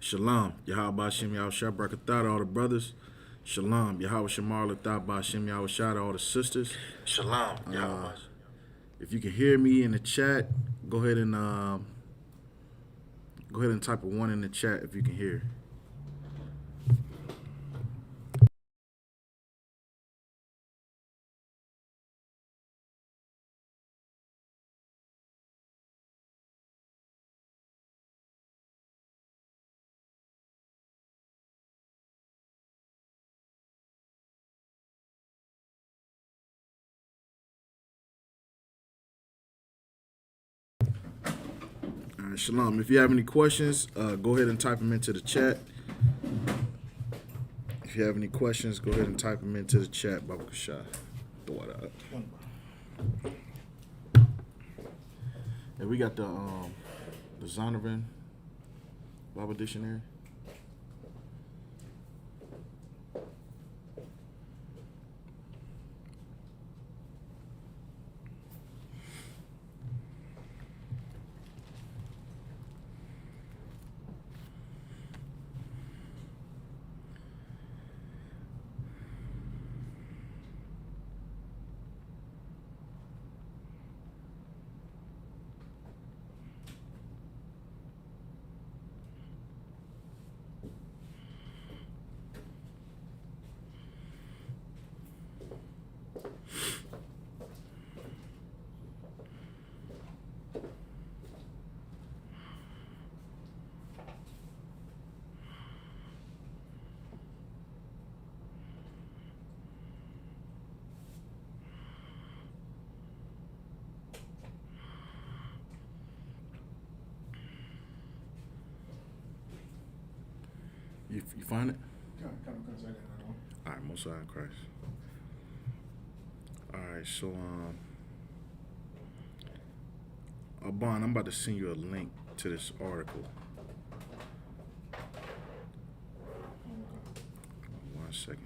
Shalom. Yahweh Shem Yahweh Shah Barakatah to all the brothers. Shalom. Yahweh Shemar Latah Shem Yahweh Shah to all the sisters. Shalom. Yahweh. If you can hear me in the chat, go ahead and type a 1 in the chat if you can hear. All right, shalom. If you have any questions, go ahead and type them into the chat. If you have any questions, go ahead and type them into the chat. Baba Kashah. Throw it out. And we got the Zondervan Bible Dictionary. You find it? All right, Most High in Christ. All right, so Abon, I'm about to send you a link to this article. 1 second.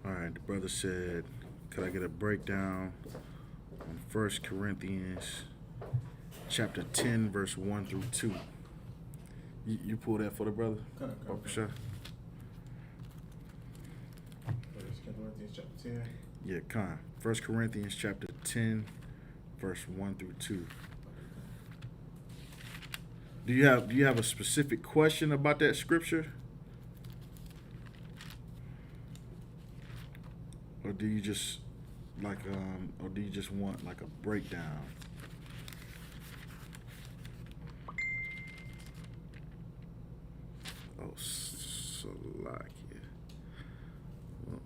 All right, the brother said, could I get a breakdown on 1 Corinthians chapter 10, verse 1 through 2? You pull that for the brother? Okay. Sure. 1 Corinthians chapter 10. Yeah, Khan. 1 Corinthians chapter 10, verse 1 through 2. Do you have a specific question about that scripture? Or do you just want like a breakdown? Oh, Salakia. Well,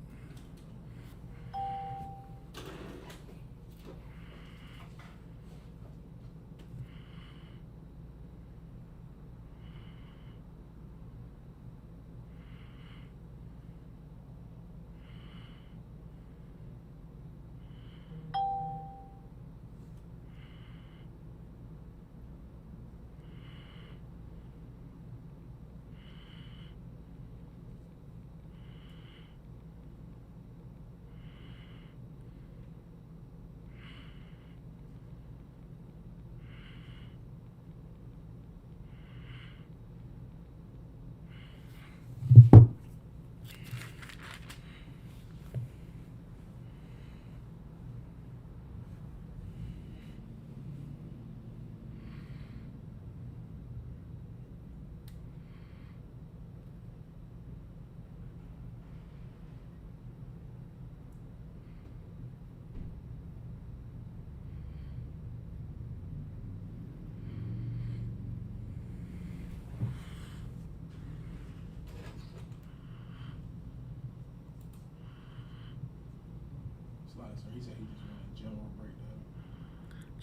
So he said he just wanted a general breakdown.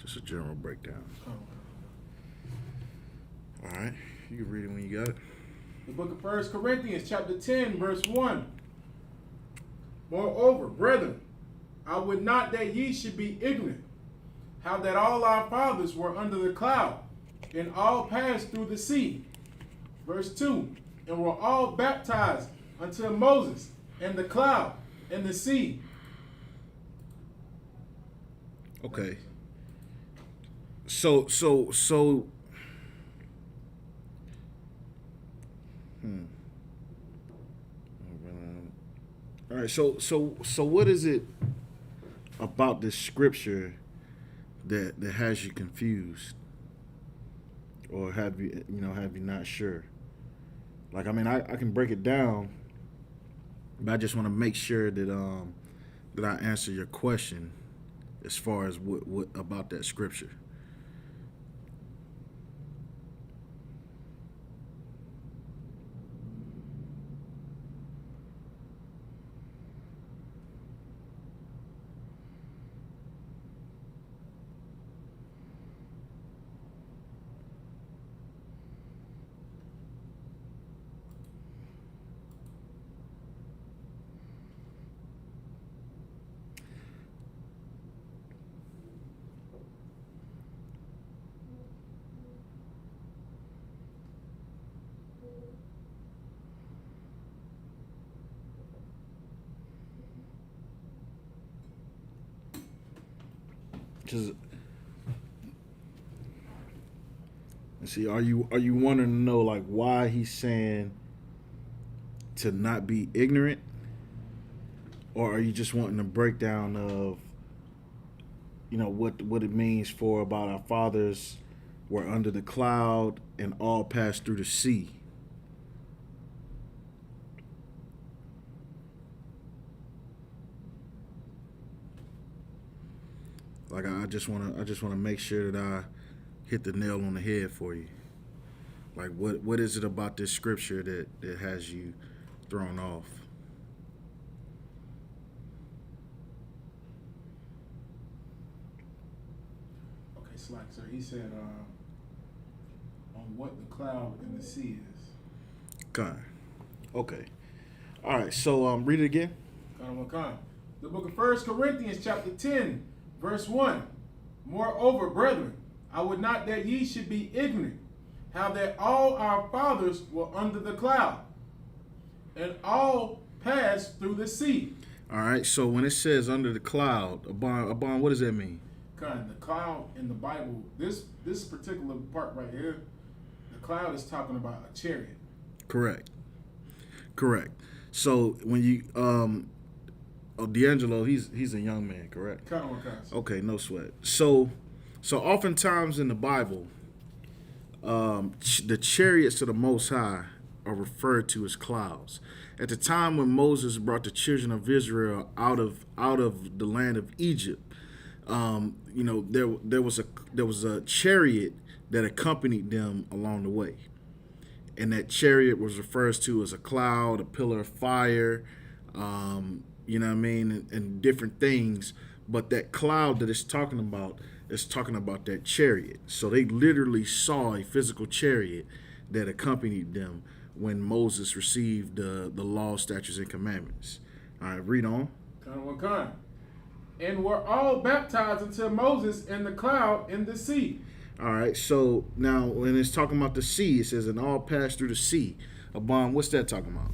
just a general breakdown. Oh. All right, you can read it when you got it. The book of 1 Corinthians chapter 10, verse 1. Moreover, brethren, I would not that ye should be ignorant, how that all our fathers were under the cloud, and all passed through the sea. Verse 2. And were all baptized unto Moses, and the cloud, and the sea. Okay. So. All right. So what is it about this scripture that has you confused, or have you not sure? Like, I mean, I can break it down, but I just want to make sure that that I answer your question as far as what about that scripture. Because, see, are you wanting to know like why he's saying to not be ignorant, or are you just wanting a breakdown of what it means for about our fathers were under the cloud and all passed through the sea? Like, I just want to make sure that I hit the nail on the head for you. Like, what is it about this scripture that has you thrown off? Okay, Slack, sir. He said on what the cloud and the sea is. Okay. All right. So read it again. The book of 1 Corinthians chapter 10, verse 1. Moreover, brethren, I would not that ye should be ignorant, how that all our fathers were under the cloud, and all passed through the sea. All right. So when it says under the cloud, upon what does that mean? The cloud in the Bible, this particular part right here, the cloud is talking about a chariot. Correct. So when you D'Angelo, he's a young man, correct? Okay, no sweat. So oftentimes in the Bible, the chariots of the Most High are referred to as clouds. At the time when Moses brought the children of Israel out of the land of Egypt, there was a chariot that accompanied them along the way, and that chariot was referred to as a cloud, a pillar of fire, and different things. But that cloud that it's talking about is talking about that chariot. So they literally saw a physical chariot that accompanied them when Moses received the law, statutes, and commandments. All right, read on. And were all baptized unto Moses in the cloud in the sea. All right, so now when it's talking about the sea, it says, and all passed through the sea. Abon, what's that talking about?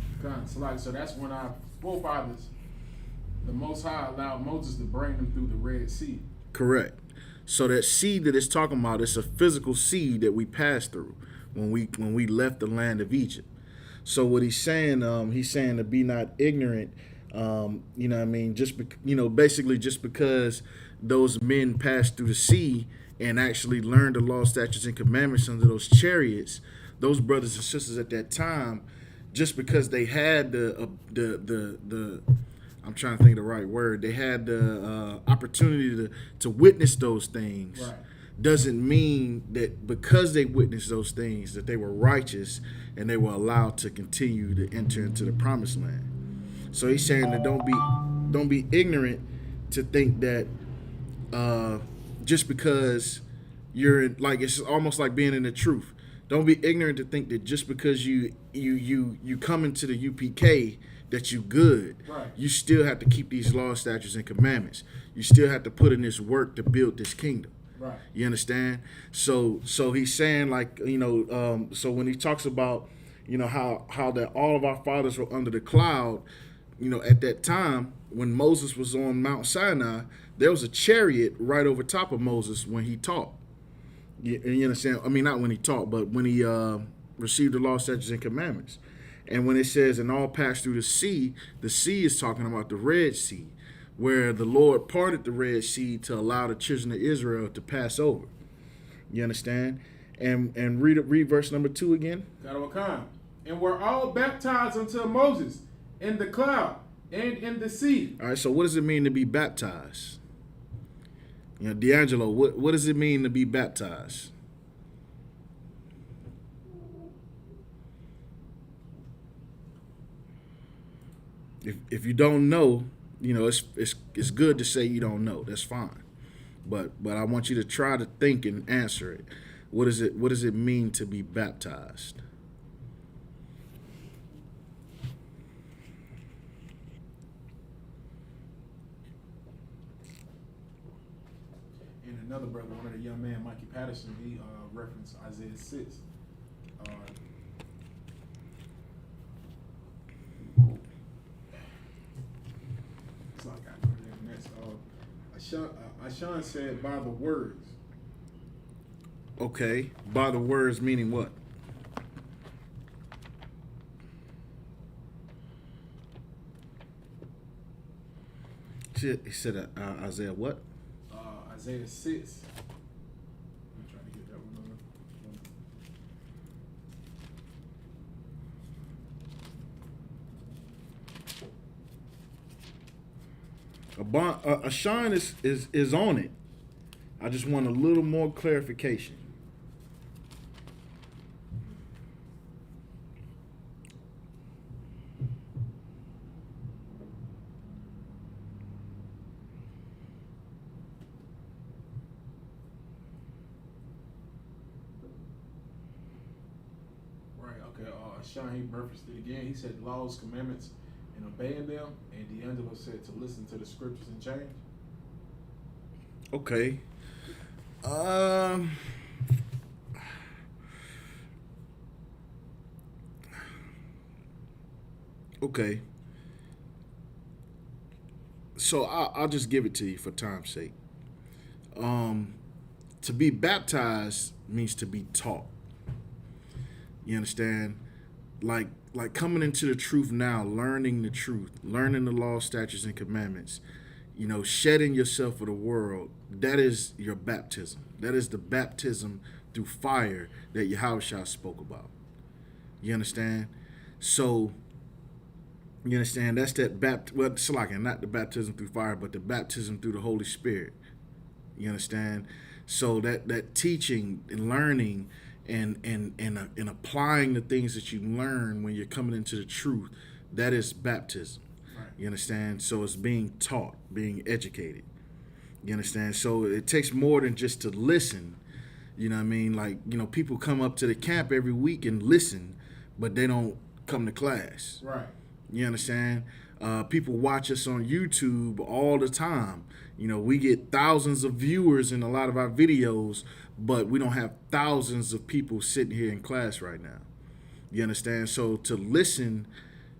So that's when our forefathers, the Most High, allowed Moses to bring them through the Red Sea. Correct. So that sea that it's talking about, it's a physical sea that we passed through when we left the land of Egypt. So what he's saying to be not ignorant, basically just because those men passed through the sea and actually learned the law, statutes, and commandments under those chariots, those brothers and sisters at that time, just because they had the I'm trying to think of the right word, they had the opportunity to witness those things, right, doesn't mean that because they witnessed those things that they were righteous and they were allowed to continue to enter into the promised land. So he's saying that don't be ignorant to think that just because you're in, like, it's almost like being in the truth. Don't be ignorant to think that just because you come into the UPK that you good. Right. You still have to keep these laws, statutes, and commandments. You still have to put in this work to build this kingdom. Right. You understand? So he's saying, like, so when he talks about, how that all of our fathers were under the cloud, at that time when Moses was on Mount Sinai, there was a chariot right over top of Moses when he taught. You understand? I mean, not when he taught, but when he received the law, statutes, and commandments. And when it says, and all passed through the sea is talking about the Red Sea, where the Lord parted the Red Sea to allow the children of Israel to pass over. You understand? And read verse number 2 again. And were all baptized unto Moses in the cloud and in the sea. All right, so what does it mean to be baptized? D'Angelo, what does it mean to be baptized? If you don't know, it's good to say you don't know. That's fine. But I want you to try to think and answer it. What does it mean to be baptized? And another brother, one of the young man, Mikey Patterson, he referenced Isaiah 6. So I got to go there next. Ashan said, by the words. Okay, by the words meaning what? He said Isaiah what? Isaiah 6. I'm trying to get that one on. Ashan is on it. I just want a little more clarification. Sean, he referenced it again. He said laws, commandments, and obeying them. And D'Angelo said to listen to the scriptures and change. Okay. Okay. So I'll just give it to you for time's sake. To be baptized means to be taught. You understand? Like coming into the truth now, learning the truth, learning the law, statutes, and commandments, shedding yourself for the world. That is your baptism. That is the baptism through fire that Yahushua spoke about. You understand? So, you understand? That's that not the baptism through fire, but the baptism through the Holy Spirit. You understand? So that teaching and learning and applying the things that you learn when you're coming into the truth, that is baptism. Right. You understand? So it's being taught, being educated. You understand? So it takes more than just to listen. You know what I mean? Like, people come up to the camp every week and listen, but they don't come to class. Right. You understand? People watch us on YouTube all the time. We get thousands of viewers in a lot of our videos, but we don't have thousands of people sitting here in class right now. You understand? So to listen,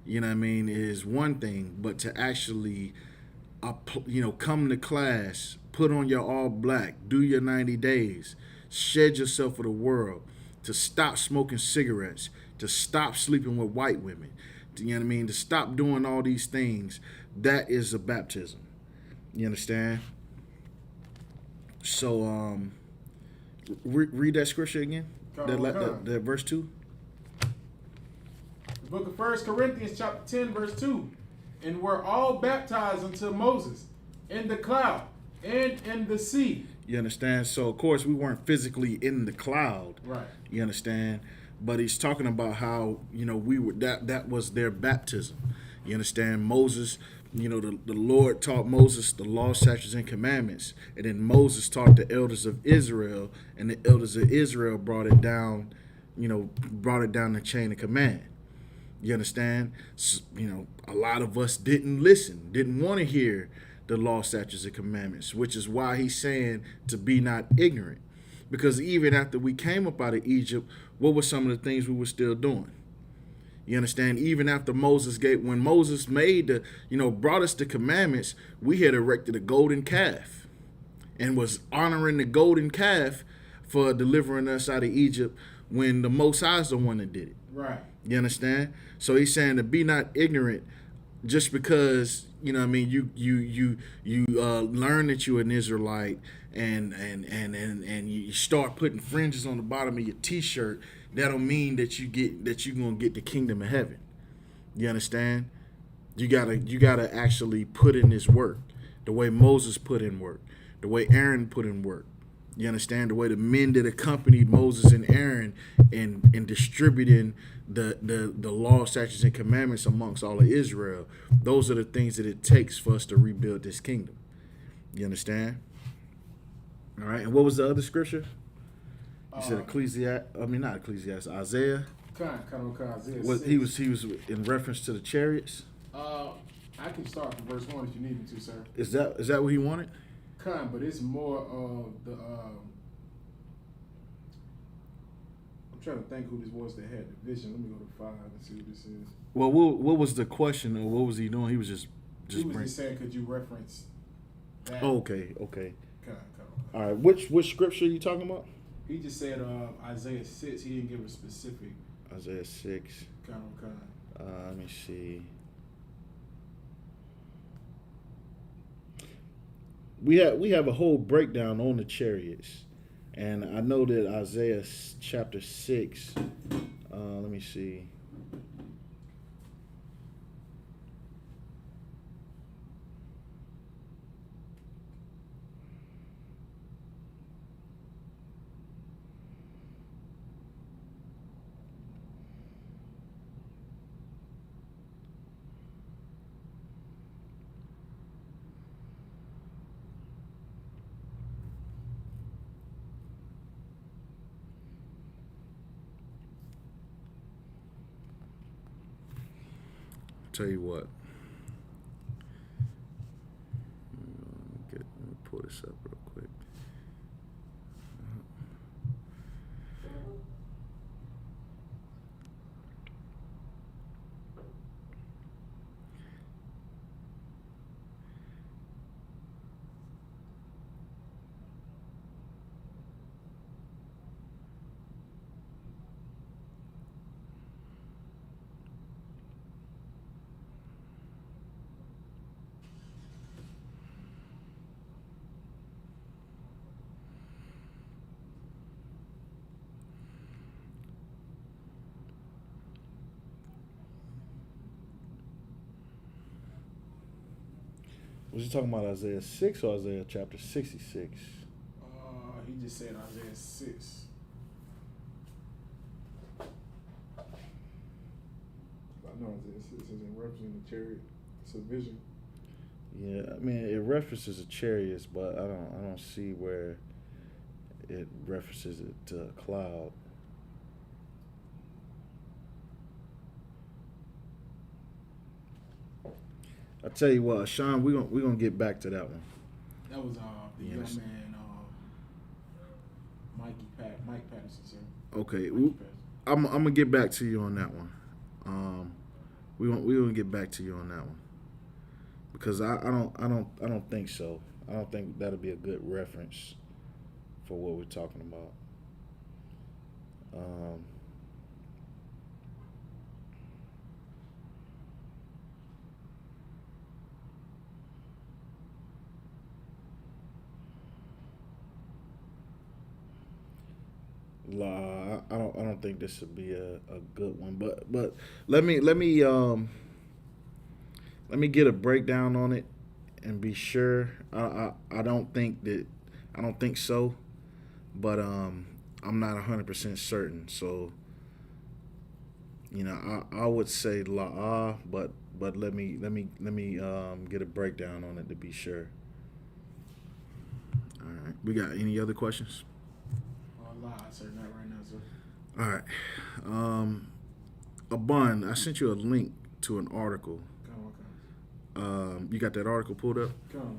is one thing, but to actually, come to class, put on your all black, do your 90 days, shed yourself for the world, to stop smoking cigarettes, to stop sleeping with white women, to stop doing all these things, that is a baptism. You understand? So, read that scripture again. That verse 2. The book of 1 Corinthians chapter 10, verse 2. And were all baptized unto Moses in the cloud and in the sea. You understand? So, of course, we weren't physically in the cloud. Right. You understand? But he's talking about how, we were, that was their baptism. You understand? Moses, the Lord taught Moses the law, statutes, and commandments. And then Moses taught the elders of Israel, and the elders of Israel brought it down, brought it down the chain of command. You understand? A lot of us didn't listen, didn't want to hear the law, statutes, and commandments, which is why he's saying to be not ignorant. Because even after we came up out of Egypt, what were some of the things we were still doing? You understand? Even after when Moses brought us the commandments, we had erected a golden calf and was honoring the golden calf for delivering us out of Egypt when the Most High is the one that did it. Right. You understand? So he's saying to be not ignorant just because, you learn that you're an Israelite and you start putting fringes on the bottom of your t-shirt. That don't mean that you're gonna get the kingdom of heaven. You understand? You gotta actually put in this work, the way Moses put in work, the way Aaron put in work. You understand? The way the men that accompanied Moses and Aaron in distributing the law, statutes, and commandments amongst all of Israel. Those are the things that it takes for us to rebuild this kingdom. You understand? All right. And what was the other scripture? You said not Ecclesiastes, Isaiah. Isaiah. What 6. he was in reference to the chariots. I can start from verse 1 if you need me to, sir. Is that what he wanted? But it's more of the. I'm trying to think who this was that had the vision. Let me go to 5 and see what this is. Well, what was the question, or what was he doing? He was just he was just saying, could you reference that? Oh, okay. All All right. Which scripture are you talking about? He just said Isaiah 6. He didn't give a specific. Isaiah 6. Let me see. We have a whole breakdown on the chariots, and I know that Isaiah chapter 6. Let me see. Tell you what. Let me pull this up real quick. Was you talking about Isaiah 6 or Isaiah chapter 66? He just said Isaiah 6. I know Isaiah 6 is in referencing the chariot. It's a vision. Yeah, I mean it references the chariots, but I don't see where it references it to a cloud. I tell you what, Sean, we're gonna get back to that one. That was the young man, Mike Patterson, sir. Okay, I'm gonna get back to you on that one. We're gonna get back to you on that one because I don't think so. I don't think that'll be a good reference for what we're talking about. I don't think this would be a good one, but let me get a breakdown on it and be sure. I don't think so, but I'm not 100% certain. So I would say la'ah, but let me get a breakdown on it to be sure. All right, we got any other questions? Sir, not right now, sir. All right. Abun, I sent you a link to an article. You got that article pulled up? All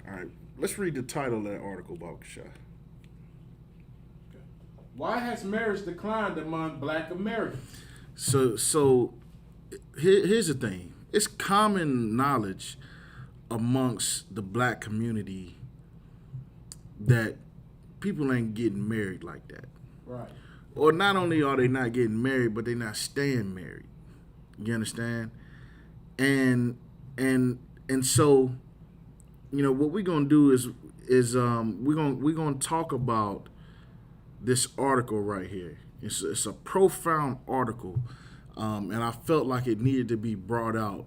right. Let's read the title of that article, Baksha. Why has marriage declined among Black Americans? So here's the thing. It's common knowledge amongst the Black community that people ain't getting married like that. Right. Or not only are they not getting married, but they're not staying married. You understand? And so, you know, what we're gonna do is we're gonna talk about this article right here. It's a profound article, and I felt like it needed to be brought out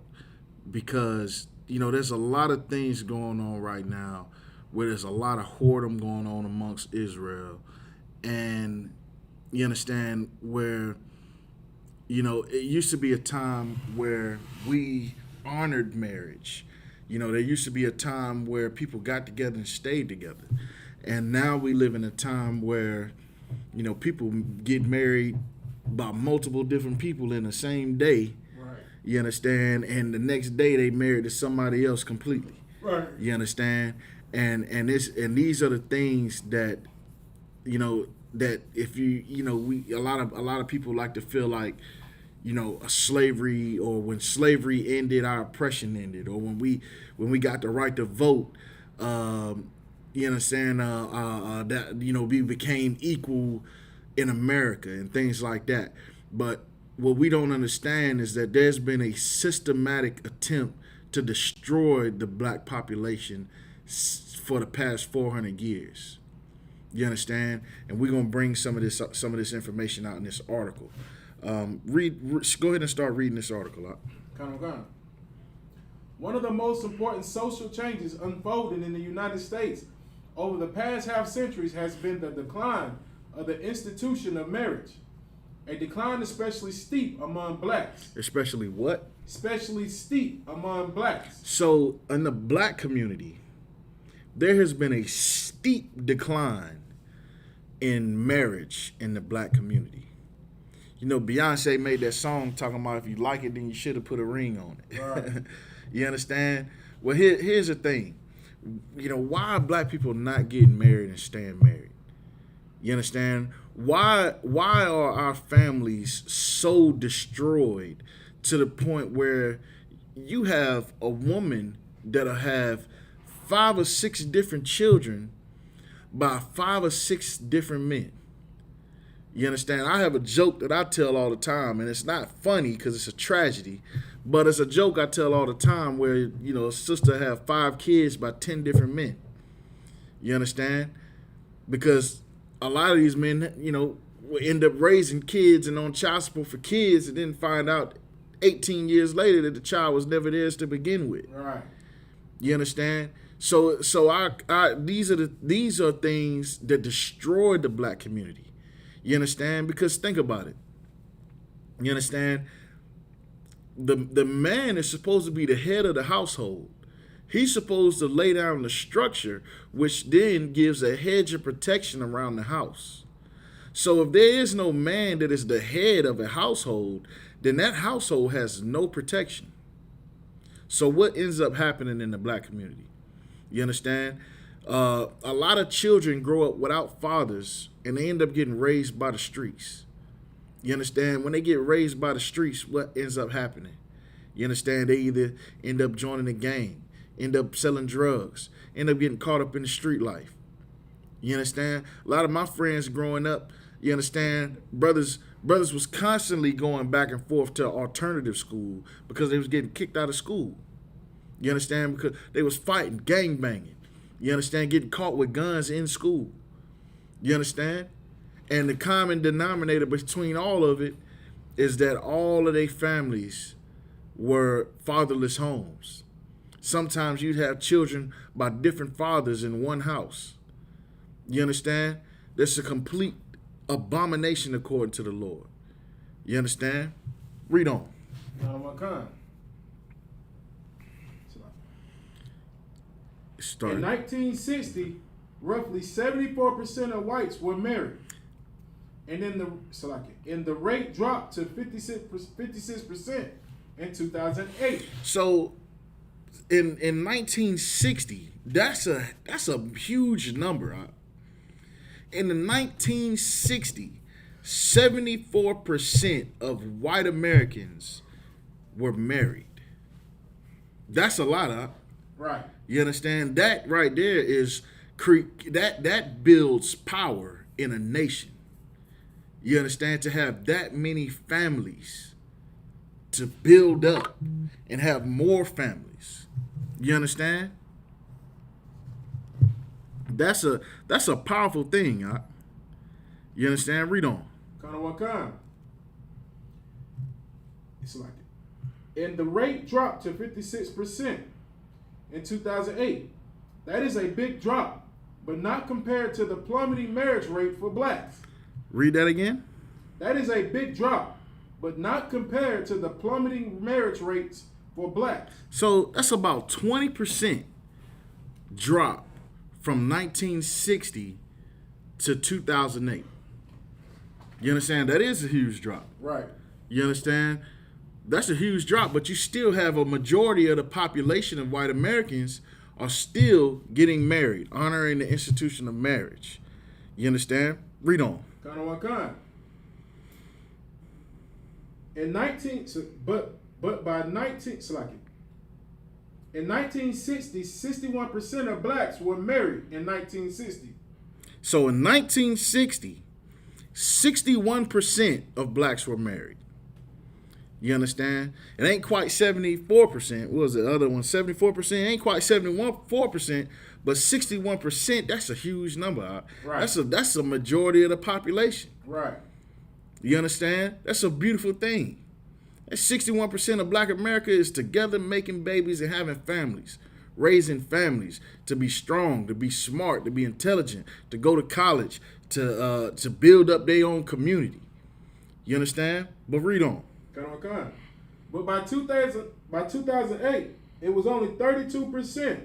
because, you know, there's a lot of things going on right now where there's a lot of whoredom going on amongst Israel, and you understand where, you know, it used to be a time where we honored marriage. You know, there used to be a time where people got together and stayed together. And now we live in a time where, you know, people get married by multiple different people in the same day. Right. You understand? And the next day they married to somebody else completely. Right. You understand? And these are the things that, you know, that if you know, a lot of people like to feel like, you know, slavery, or when slavery ended, our oppression ended, or when we got the right to vote, you understand, that, you know, we became equal in America and things like that. But what we don't understand is that there's been a systematic attempt to destroy the Black population for the past 400 years. You understand? And we're gonna bring some of this information out in this article. Go ahead and start reading this article out. One of the most important social changes unfolding in the United States over the past half centuries has been the decline of the institution of marriage. A decline especially steep among Blacks. Especially what? Especially steep among Blacks. So in the Black community, there has been a steep decline in marriage in the Black community. You know, Beyonce made that song talking about if you like it, then you should have put a ring on it. Right. You understand? Well, here's the thing. You know, why are Black people not getting married and staying married? You understand? Why are our families so destroyed to the point where you have a woman that'll have 5 or 6 different children by 5 or 6 different men? You understand? I have a joke that I tell all the time, and it's not funny because it's a tragedy, but it's a joke I tell all the time where, you know, a sister have 5 kids by 10 different men. You understand? Because a lot of these men, you know, will end up raising kids and on child support for kids, and then find out 18 years later that the child was never theirs to begin with. Right. You understand? So these are things that destroyed the Black community. You understand? Because think about it. You understand? The man is supposed to be the head of the household. He's supposed to lay down the structure, which then gives a hedge of protection around the house. So if there is no man that is the head of a household, then that household has no protection. So what ends up happening in the Black community? You understand? A lot of children grow up without fathers, and they end up getting raised by the streets. You understand? When they get raised by the streets, what ends up happening? You understand? They either end up joining a gang, end up selling drugs, end up getting caught up in the street life. You understand? A lot of my friends growing up, you understand, brothers was constantly going back and forth to alternative school because they was getting kicked out of school. You understand? Because they was fighting, gang banging. You understand? Getting caught with guns in school. You understand? And the common denominator between all of it is that all of their families were fatherless homes. Sometimes you'd have children by different fathers in one house. You understand? That's a complete abomination according to the Lord. You understand? Read on. In 1960, roughly 74% of whites were married. and in the rate dropped to 56% in 2008. So in 1960, that's a huge number. Huh? In the 1960, 74% of white Americans were married. That's a lot, huh? Right. You understand? That right there is that builds power in a nation. You understand? To have that many families to build up and have more families. You understand? That's a powerful thing, huh? You understand? Read on. It's like it. And the rate dropped to 56% in 2008. That is a big drop, but not compared to the plummeting marriage rate for blacks. Read that again. That is a big drop, but not compared to the plummeting marriage rates for blacks. So that's about 20% drop from 1960 to 2008. You understand? That is a huge drop. Right. You understand? That's a huge drop, but you still have a majority of the population of white Americans are still getting married, honoring the institution of marriage. You understand? Read on. In 1960, 61% of blacks were married in 1960. So in 1960, 61% of blacks were married. You understand? It ain't quite 74%. What was the other one? 74%? Ain't quite 4%, but 61%, that's a huge number. Right. That's a majority of the population. Right. You understand? That's a beautiful thing. That 61% of black America is together making babies and having families, raising families, to be strong, to be smart, to be intelligent, to go to college, to build up their own community. You understand? But read on. But by 2008, it was only 32%.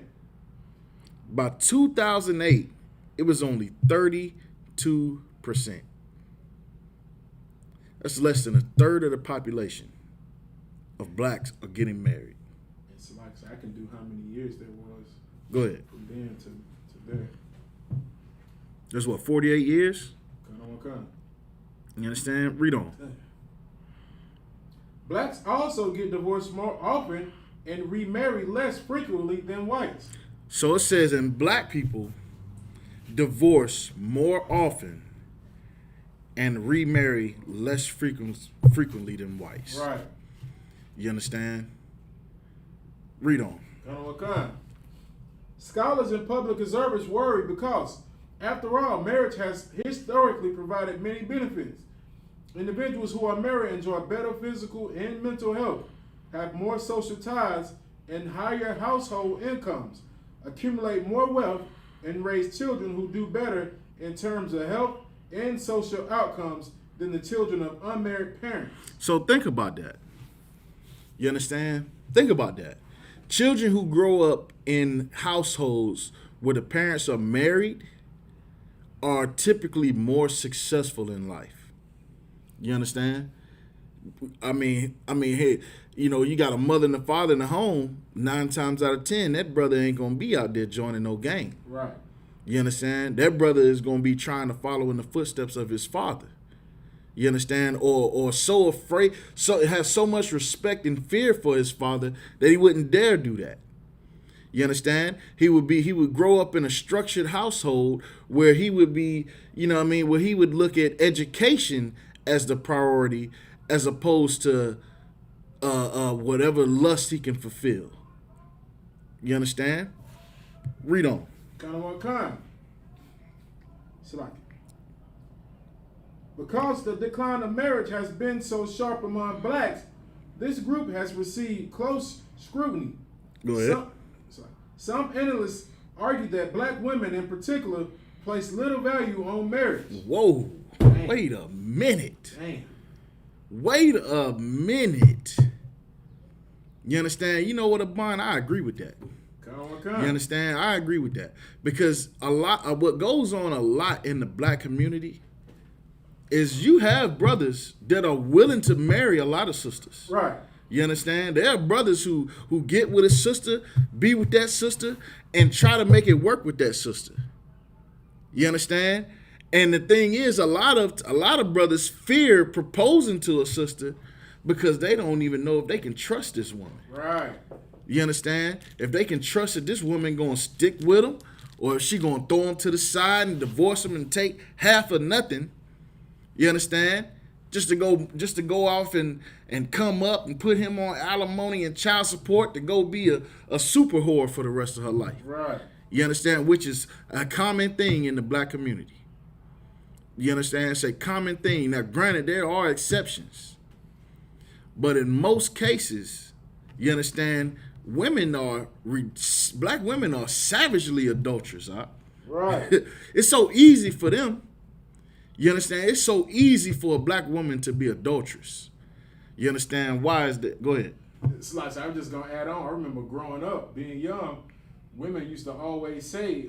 By 2008, it was only 32%. That's less than a third of the population of blacks are getting married. It's like I can do how many years there was. Go ahead. From then to there. That's what, 48 years? Come. You understand? Read on. Blacks also get divorced more often and remarry less frequently than whites. So it says, and black people divorce more often and remarry less frequently than whites. Right. You understand? Read on. Scholars and public observers worry because, after all, marriage has historically provided many benefits. Individuals who are married enjoy better physical and mental health, have more social ties, and higher household incomes, accumulate more wealth, and raise children who do better in terms of health and social outcomes than the children of unmarried parents. So think about that. You understand? Think about that. Children who grow up in households where the parents are married are typically more successful in life. You understand? I mean, hey, you got a mother and a father in the home. 9 times out of 10, that brother ain't gonna be out there joining no gang. Right. You understand? That brother is gonna be trying to follow in the footsteps of his father. You understand? Or so afraid, so has so much respect and fear for his father that he wouldn't dare do that. You understand? He would grow up in a structured household where he would be, where he would look at education as the priority as opposed to whatever lust he can fulfill. You understand? Read on. Because the decline of marriage has been so sharp among blacks, this group has received close scrutiny. Go ahead. Some analysts argue that black women in particular place little value on marriage. Whoa. Damn. Wait a minute. Damn. Wait a minute. You understand? You know what, Abon? I agree with that. You understand? I agree with that. Because a lot of what goes on a lot in the black community is you have brothers that are willing to marry a lot of sisters. Right. You understand? There are brothers who get with a sister, be with that sister, and try to make it work with that sister. You understand? And the thing is, a lot of brothers fear proposing to a sister because they don't even know if they can trust this woman. Right. You understand? If they can trust that this woman gonna stick with them, or if she gonna throw them to the side and divorce them and take half or nothing. You understand? Just to go off and come up and put him on alimony and child support to go be a super whore for the rest of her life. Right. You understand? Which is a common thing in the black community. You understand? It's a common thing. Now, granted, there are exceptions. But in most cases, you understand, black women are savagely adulterous. Huh? Right. It's so easy for them. You understand? It's so easy for a black woman to be adulterous. You understand? Why is that? Go ahead. It's like, I'm just gonna add on. I remember growing up, being young, women used to always say,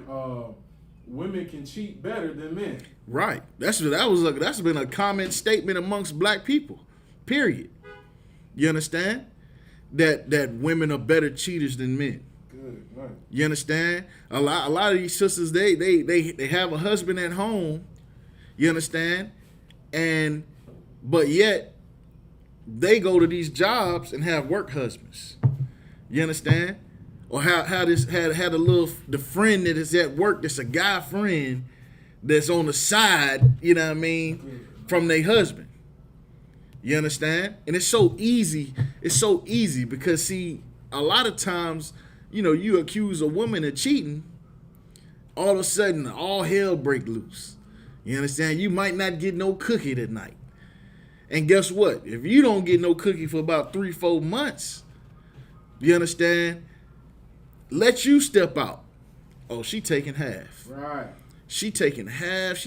women can cheat better than men. Right. That's been a common statement amongst black people. Period. You understand? That women are better cheaters than men. Good. Right. You understand? A lot of these sisters, they have a husband at home. You understand? But yet they go to these jobs and have work husbands. You understand? Or had the friend that is at work that's a guy friend that's on the side, you know what I mean, from their husband. You understand? And it's so easy. It's so easy because, see, a lot of times, you know, you accuse a woman of cheating, all of a sudden all hell break loose. You understand? You might not get no cookie that night. And guess what? If you don't get no cookie for about 3-4 months, you understand? Let you step out. Oh, she taking half. Right. She taking half.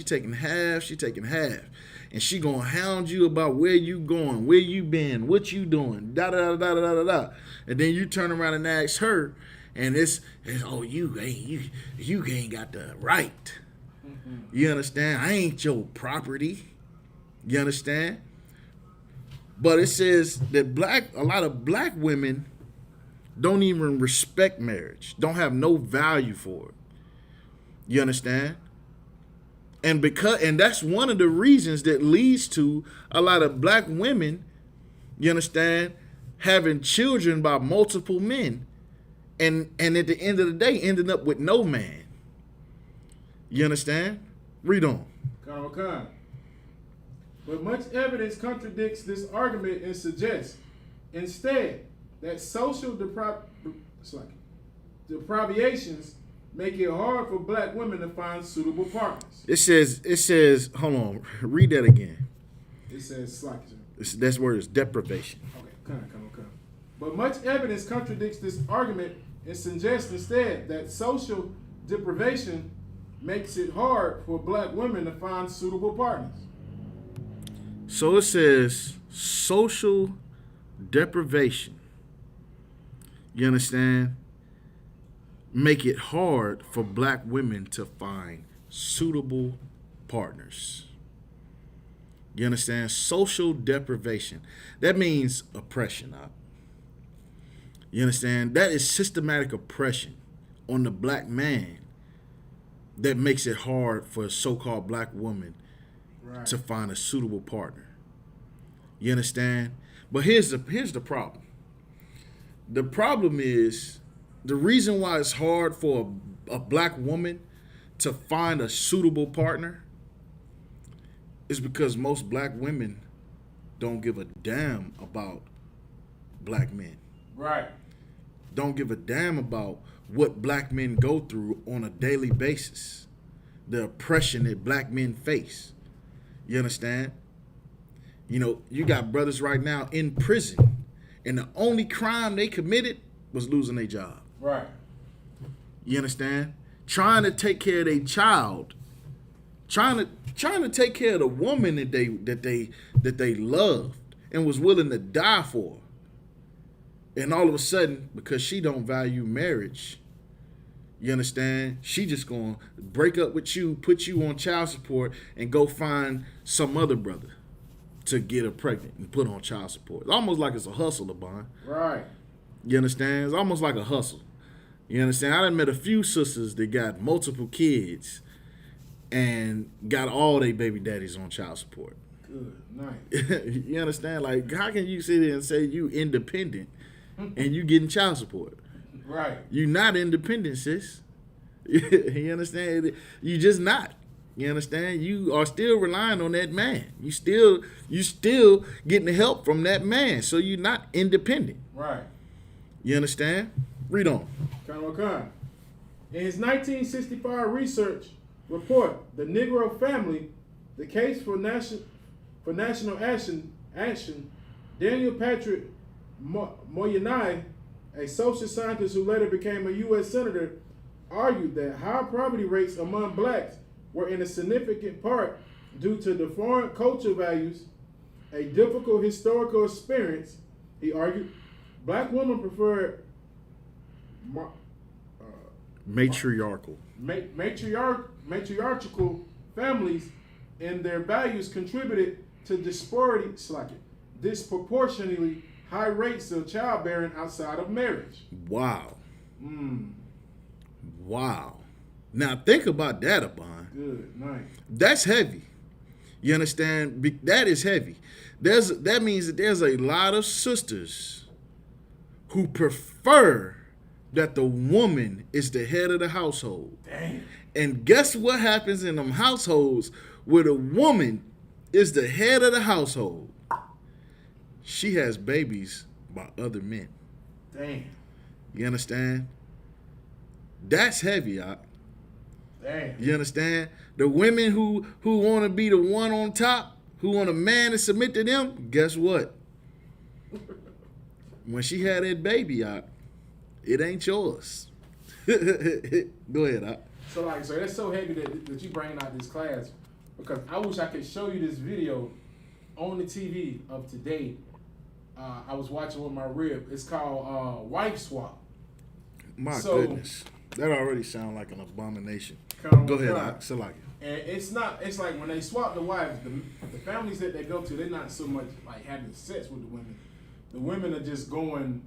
And she gonna hound you about where you going, where you been, what you doing, da da da da da da da. And then you turn around and ask her, and it's oh, you ain't got the right. You understand? I ain't your property. You understand? But it says that a lot of black women don't even respect marriage, don't have no value for it. You understand? And that's one of the reasons that leads to a lot of black women, you understand, having children by multiple men, and at the end of the day ending up with no man. You understand? Read on. Come. But much evidence contradicts this argument and suggests, instead, that social deprivations make it hard for black women to find suitable partners. It says, hold on, read that again. It says That's where it's deprivation. Okay, come. But much evidence contradicts this argument and suggests instead that social deprivation makes it hard for black women to find suitable partners. So it says social deprivation. You understand? Make it hard for black women to find suitable partners. You understand? Social deprivation. That means oppression. You understand? That is systematic oppression on the black man that makes it hard for a so-called black woman to find a suitable partner. You understand? But here's the problem. The problem is, the reason why it's hard for a black woman to find a suitable partner is because most black women don't give a damn about black men. Right. Don't give a damn about what black men go through on a daily basis. The oppression that black men face. You understand? You know, you got brothers right now in prison, and the only crime they committed was losing their job. Right. You understand? Trying to take care of their child, trying to take care of the woman that they loved and was willing to die for. And all of a sudden, because she don't value marriage, You understand? She just gonna break up with you, put you on child support, and go find some other brother to get her pregnant and put on child support. It's almost like it's a hustle, LeBron. Right. You understand? It's almost like a hustle. You understand? I done met a few sisters that got multiple kids and got all their baby daddies on child support. Good night. You understand? Like, how can you sit there and say you independent and you getting child support? Right. You not independent, sis. You understand? You just not. You understand? You are still relying on that man. You still getting help from that man. So you're not independent. Right. You understand? Read on. Khan. In his 1965 research report, The Negro Family, The Case for National Action, Daniel Patrick Moynihan, a social scientist who later became a U.S. Senator, argued that high poverty rates among blacks were in a significant part due to the foreign culture values, a difficult historical experience. He argued black women preferred Matriarchal families, and their values contributed to disproportionately high rates of childbearing outside of marriage. Wow. Wow. Now think about that, Abon. Good night. That's heavy. You understand? That is heavy. That means that there's a lot of sisters who prefer that the woman is the head of the household. Damn. And guess what happens in them households where the woman is the head of the household? She has babies by other men. Damn. You understand? That's heavy, y'all. Damn. You understand? The women who want to be the one on top, who want a man to submit to them, guess what? When she had that baby, y'all, it ain't yours. Go ahead, Doc. So that's so heavy that you bringing out this class, because I wish I could show you this video on the TV of today. I was watching with my rib. It's called Wife Swap. My goodness. That already sounds like an abomination. Go ahead, Doc. Salaki. And it's like when they swap the wives, the families that they go to, they're not so much like having sex with the women. The women are just going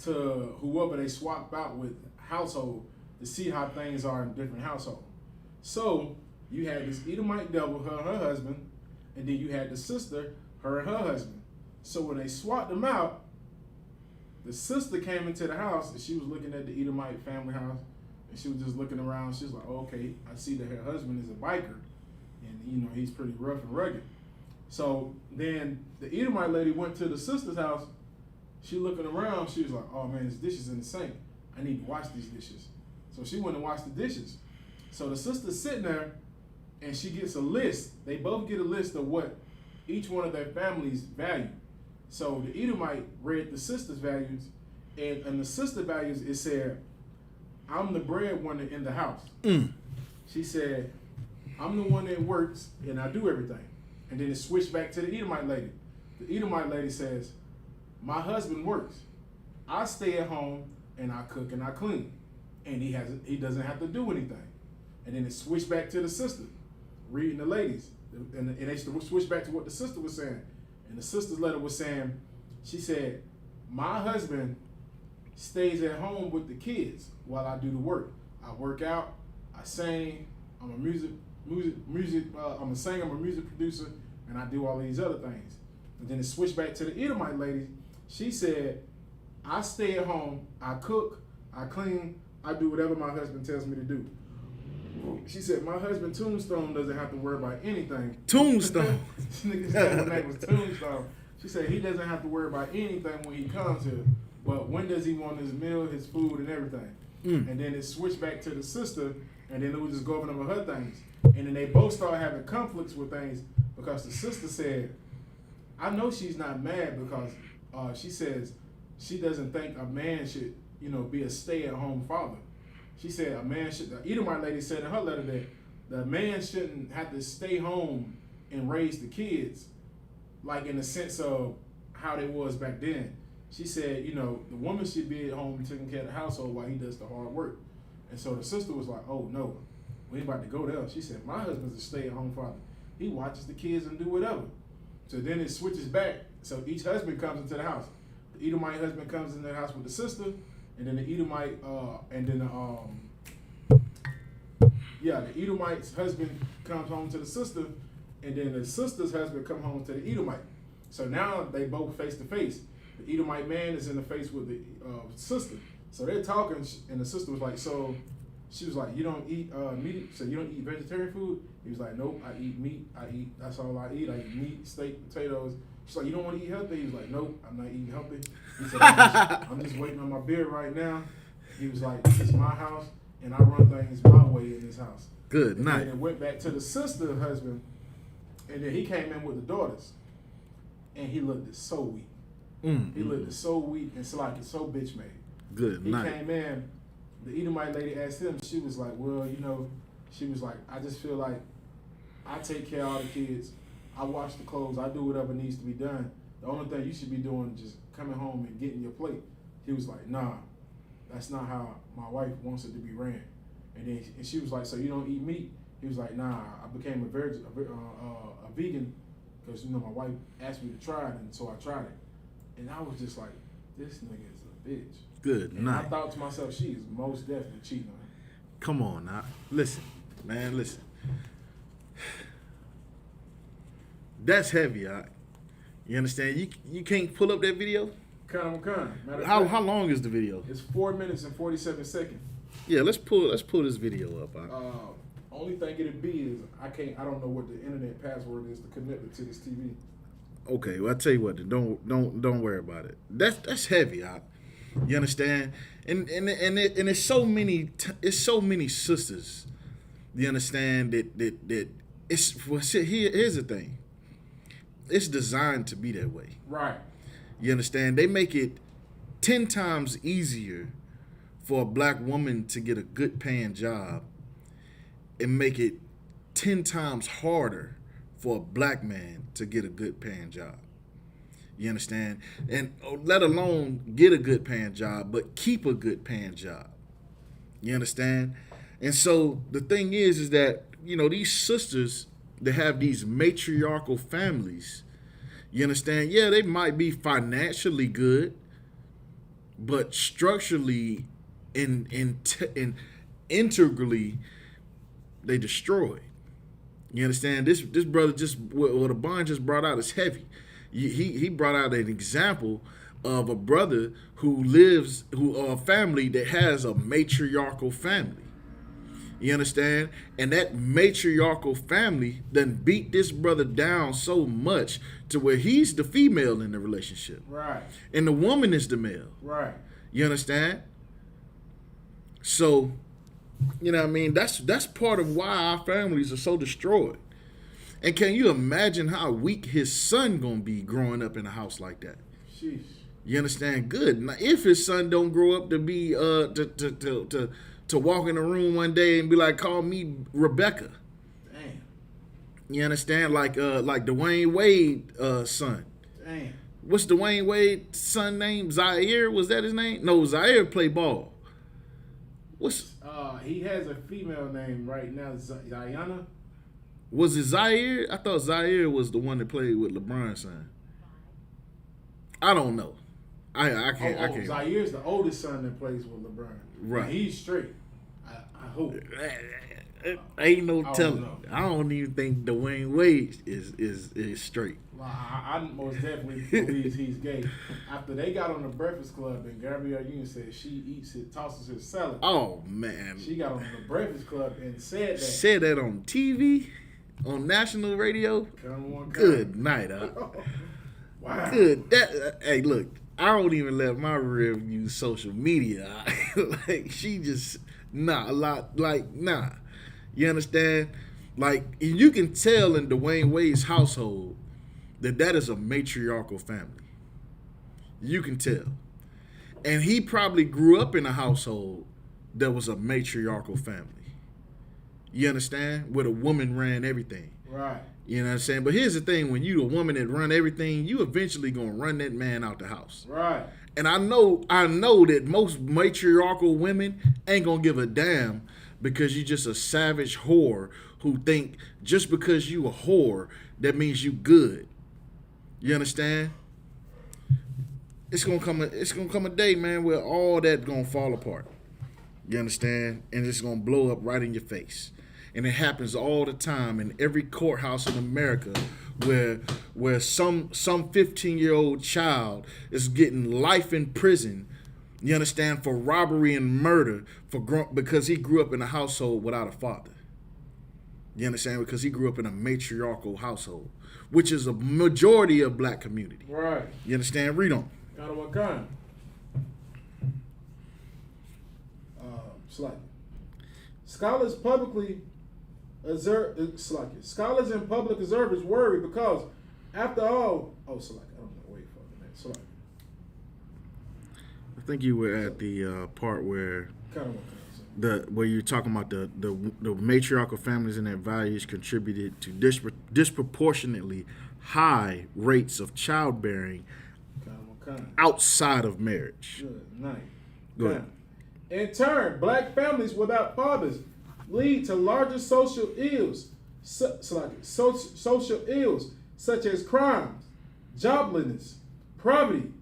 to whoever they swap out with household to see how things are in different households. So you had this Edomite devil, her and her husband, and then you had the sister, her and her husband. So when they swapped them out, the sister came into the house and she was looking at the Edomite family house, and she was just looking around. She was like, oh, okay, I see that her husband is a biker, and he's pretty rough and rugged. So then the Edomite lady went to the sister's house. She looking around. She was like, oh man, there's dishes in the sink. I need to wash these dishes. So she went and washed the dishes. So the sister's sitting there, and she gets a list. They both get a list of what each one of their families value. So the Edomite read the sister's values, and in the sister values it said, I'm the breadwinner in the house. She said, I'm the one that works and I do everything. And then it switched back to the Edomite lady. The Edomite lady says, my husband works. I stay at home and I cook and I clean. And he doesn't have to do anything. And then it switched back to the sister, reading the ladies. And they switched back to what the sister was saying. And the sister's letter was saying, she said, my husband stays at home with the kids while I do the work. I work out, I sing, I'm a I'm a singer, I'm a music producer, and I do all these other things. And then it switched back to the Edomite lady. She said, I stay at home, I cook, I clean, I do whatever my husband tells me to do. She said, my husband Tombstone doesn't have to worry about anything. Tombstone. This nigga's name was Tombstone. She said he doesn't have to worry about anything when he comes here. But when does he want his meal, his food, and everything? And then it switched back to the sister, and then it was just going over her things. And then they both started having conflicts with things because the sister said, I know she's not mad because she says she doesn't think a man should, be a stay-at-home father. She said a man should, the Edomite lady said in her letter that the man shouldn't have to stay home and raise the kids, like in the sense of how they was back then. She said, the woman should be at home taking care of the household while he does the hard work. And so the sister was like, oh no, we ain't about to go there. She said, my husband's a stay-at-home father. He watches the kids and do whatever. So then it switches back. So each husband comes into the house. The Edomite husband comes into the house with the sister, and then the Edomite, the Edomite's husband comes home to the sister, and then the sister's husband come home to the Edomite. So now they both face to face. The Edomite man is in the face with the sister. So they're talking, and the sister was like, so she was like, you don't eat meat? So you don't eat vegetarian food? He was like, nope, I eat meat. That's all I eat. I eat meat, steak, potatoes. She's like, you don't want to eat healthy? He was like, nope, I'm not eating healthy. He said, I'm just waiting on my beer right now. He was like, this is my house, and I run things my way in this house. Good night. And then it went back to the sister husband, and then he came in with the daughters, and he looked so weak. He looked so weak and so bitch made. Good night. He came in, the Edomite lady asked him, she was like, well, she was like, I just feel like I take care of all the kids. I wash the clothes. I do whatever needs to be done. The only thing you should be doing is just coming home and getting your plate. He was like, nah, that's not how my wife wants it to be ran. And she was like, so you don't eat meat? He was like, nah, I became a vegan because, my wife asked me to try it, and so I tried it. And I was just like, this nigga is a bitch. Good and night. I thought to myself, she is most definitely cheating on him. Come on now. Listen, man, listen. That's heavy, all right? You understand? You can't pull up that video? How long is the video? It's 4 minutes and 47 seconds. Yeah, let's pull this video up. Only thing it'd be is I don't know what the internet password is to connect it to this TV. Okay, well I tell you what, don't worry about it. That's heavy, all right? You understand? And it's so many sisters. You understand that it's well. Here's the thing. It's designed to be that way. Right. You understand? They make it 10 times easier for a black woman to get a good paying job and make it 10 times harder for a black man to get a good paying job. You understand? And let alone get a good paying job, but keep a good paying job. You understand? And so the thing is that, these sisters that have these matriarchal families, you understand? Yeah, they might be financially good, but structurally and integrally, they destroy. You understand? This brother what the bond just brought out is heavy. He brought out an example of a brother a family that has a matriarchal family. You understand? And that matriarchal family done beat this brother down so much to where he's the female in the relationship. Right. And the woman is the male. Right. You understand? So, what I mean? That's part of why our families are so destroyed. And can you imagine how weak his son gonna be growing up in a house like that? Sheesh. You understand? Good. Now, if his son don't grow up to be to walk in the room one day and be like, call me Rebecca. Damn. You understand? Like Dwayne Wade's son. Damn. What's Dwayne Wade's son name? Zaire? Was that his name? No, Zaire play ball. He has a female name right now, Zayana. Was it Zaire? I thought Zaire was the one that played with LeBron's son. I don't know. I can't. Zaire's the oldest son that plays with LeBron. Right. And he's straight. I hope. Ain't no telling. I don't even think Dwayne Wade is straight. Well, I most definitely believe he's gay. After they got on the Breakfast Club and Gabrielle Union said she tosses his salad. Oh man. She got on the Breakfast Club and said that. Said that on TV, on national radio. Good night, Wow. Good. Hey, look. I don't even let my rib use social media. Like she just nah. You understand? Like you can tell in Dwayne Wade's household that is a matriarchal family. You can tell. And he probably grew up in a household that was a matriarchal family. You understand? Where the woman ran everything. Right. You know what I'm saying? But here's the thing: when you a woman that run everything, you eventually gonna run that man out the house. Right. And I know that most matriarchal women ain't gonna give a damn because you just a savage whore who think just because you a whore that means you good. You understand? It's gonna come a day, man, where all that gonna fall apart. You understand? And it's gonna blow up right in your face. And it happens all the time in every courthouse in America where some 15-year-old child is getting life in prison, you understand, for robbery and murder because he grew up in a household without a father. You understand? Because he grew up in a matriarchal household, which is a majority of black community. Right. You understand? Read on. Kind of what kind? Slightly. Scholars in public observers worry because, after all, I don't know. Wait for a minute. Slightly. I think you were at the part where Kind of what where you're talking about the matriarchal families and their values contributed to disproportionately high rates of childbearing outside of marriage. Good night. Go ahead. In turn, black families without fathers lead to larger social ills, social ills such as crimes, joblessness, poverty,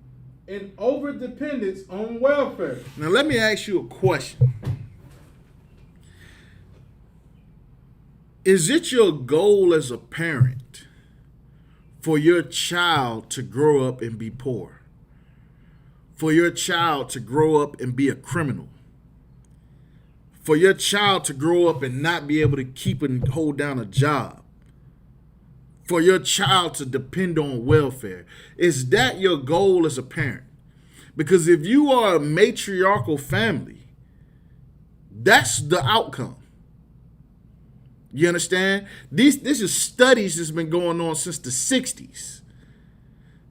and overdependence on welfare. Now let me ask you a question. Is it your goal as a parent for your child to grow up and be poor? For your child to grow up and be a criminal? For your child to grow up and not be able to keep and hold down a job? For your child to depend on welfare? Is that your goal as a parent? Because if you are a matriarchal family, that's the outcome. You understand? This is studies that's been going on since the 60s.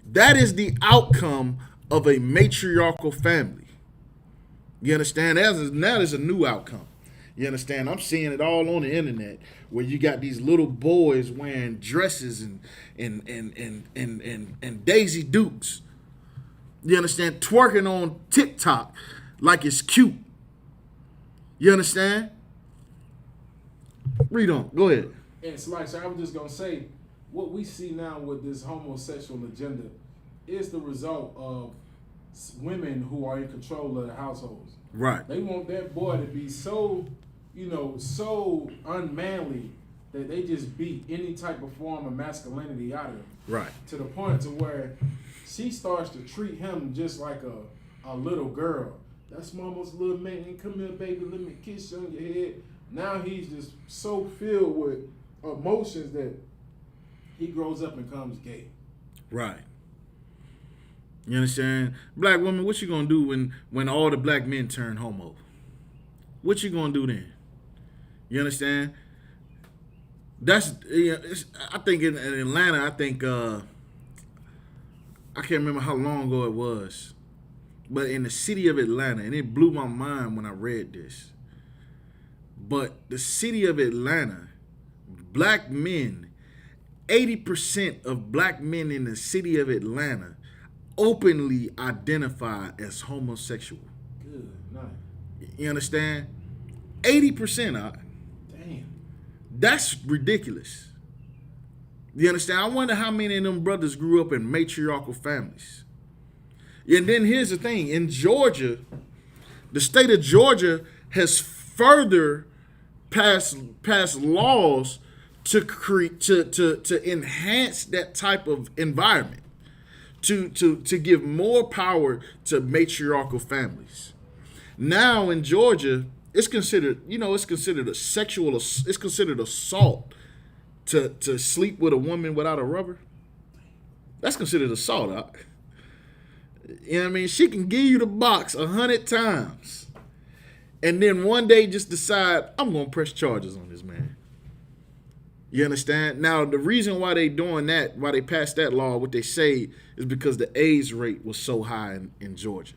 That is the outcome of a matriarchal family. You understand? Now there's a new outcome. You understand? I'm seeing it all on the internet where you got these little boys wearing dresses and Daisy Dukes. You understand? Twerking on TikTok like it's cute. You understand? Read on. Go ahead. And it's like, so I was just going to say, what we see now with this homosexual agenda is the result of women who are in control of the households. Right. They want that boy to be so, so unmanly that they just beat any type of form of masculinity out of him. Right. To the point to where she starts to treat him just like a little girl. That's mama's little man. Come here, baby. Let me kiss you on your head. Now he's just so filled with emotions that he grows up and becomes gay. Right. You understand? Black woman, what you gonna do when all the black men turn homo? What you gonna do then? You understand? That's I think in Atlanta, I think I can't remember how long ago it was, but in the city of Atlanta, and it blew my mind when I read this. But the city of Atlanta, black men, 80% of black men in the city of Atlanta openly identify as homosexual. Good night. You understand? 80%. Damn. That's ridiculous. You understand? I wonder how many of them brothers grew up in matriarchal families. And then here's the thing. In Georgia, the state of Georgia has further passed laws to enhance that type of environment. To give more power to matriarchal families. Now in Georgia, it's considered assault to sleep with a woman without a rubber. That's considered assault. You know what I mean? She can give you the box 100 times. And then one day just decide, I'm going to press charges on this man. You understand? Now, the reason why they doing that, why they passed that law, what they say is because the AIDS rate was so high in Georgia.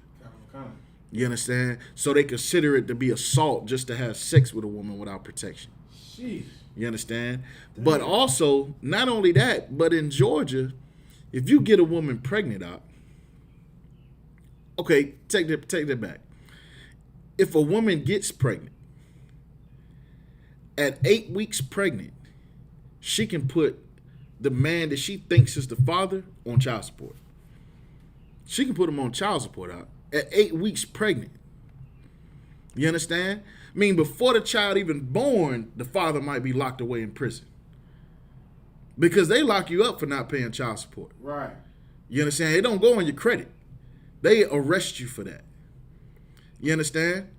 You understand? So they consider it to be assault just to have sex with a woman without protection. Sheesh. You understand? But also, not only that, but in Georgia, if you get a woman pregnant out, okay, take that back. If a woman gets pregnant, at 8 weeks pregnant, she can put the man that she thinks is the father on child support. She can put him on child support out at 8 weeks pregnant. You understand? I mean, before the child even born, the father might be locked away in prison. Because they lock you up for not paying child support. Right. You understand? It don't go on your credit. They arrest you for that. You understand?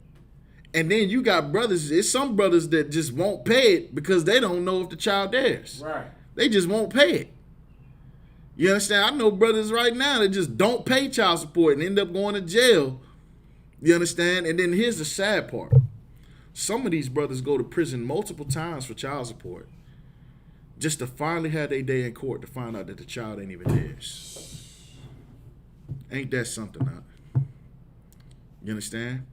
And then you got brothers, it's some brothers that just won't pay it because they don't know if the child theirs. Right. They just won't pay it. You understand? I know brothers right now that just don't pay child support and end up going to jail. You understand? And then here's the sad part. Some of these brothers go to prison multiple times for child support just to finally have their day in court to find out that the child ain't even theirs. Ain't that something, huh? You understand?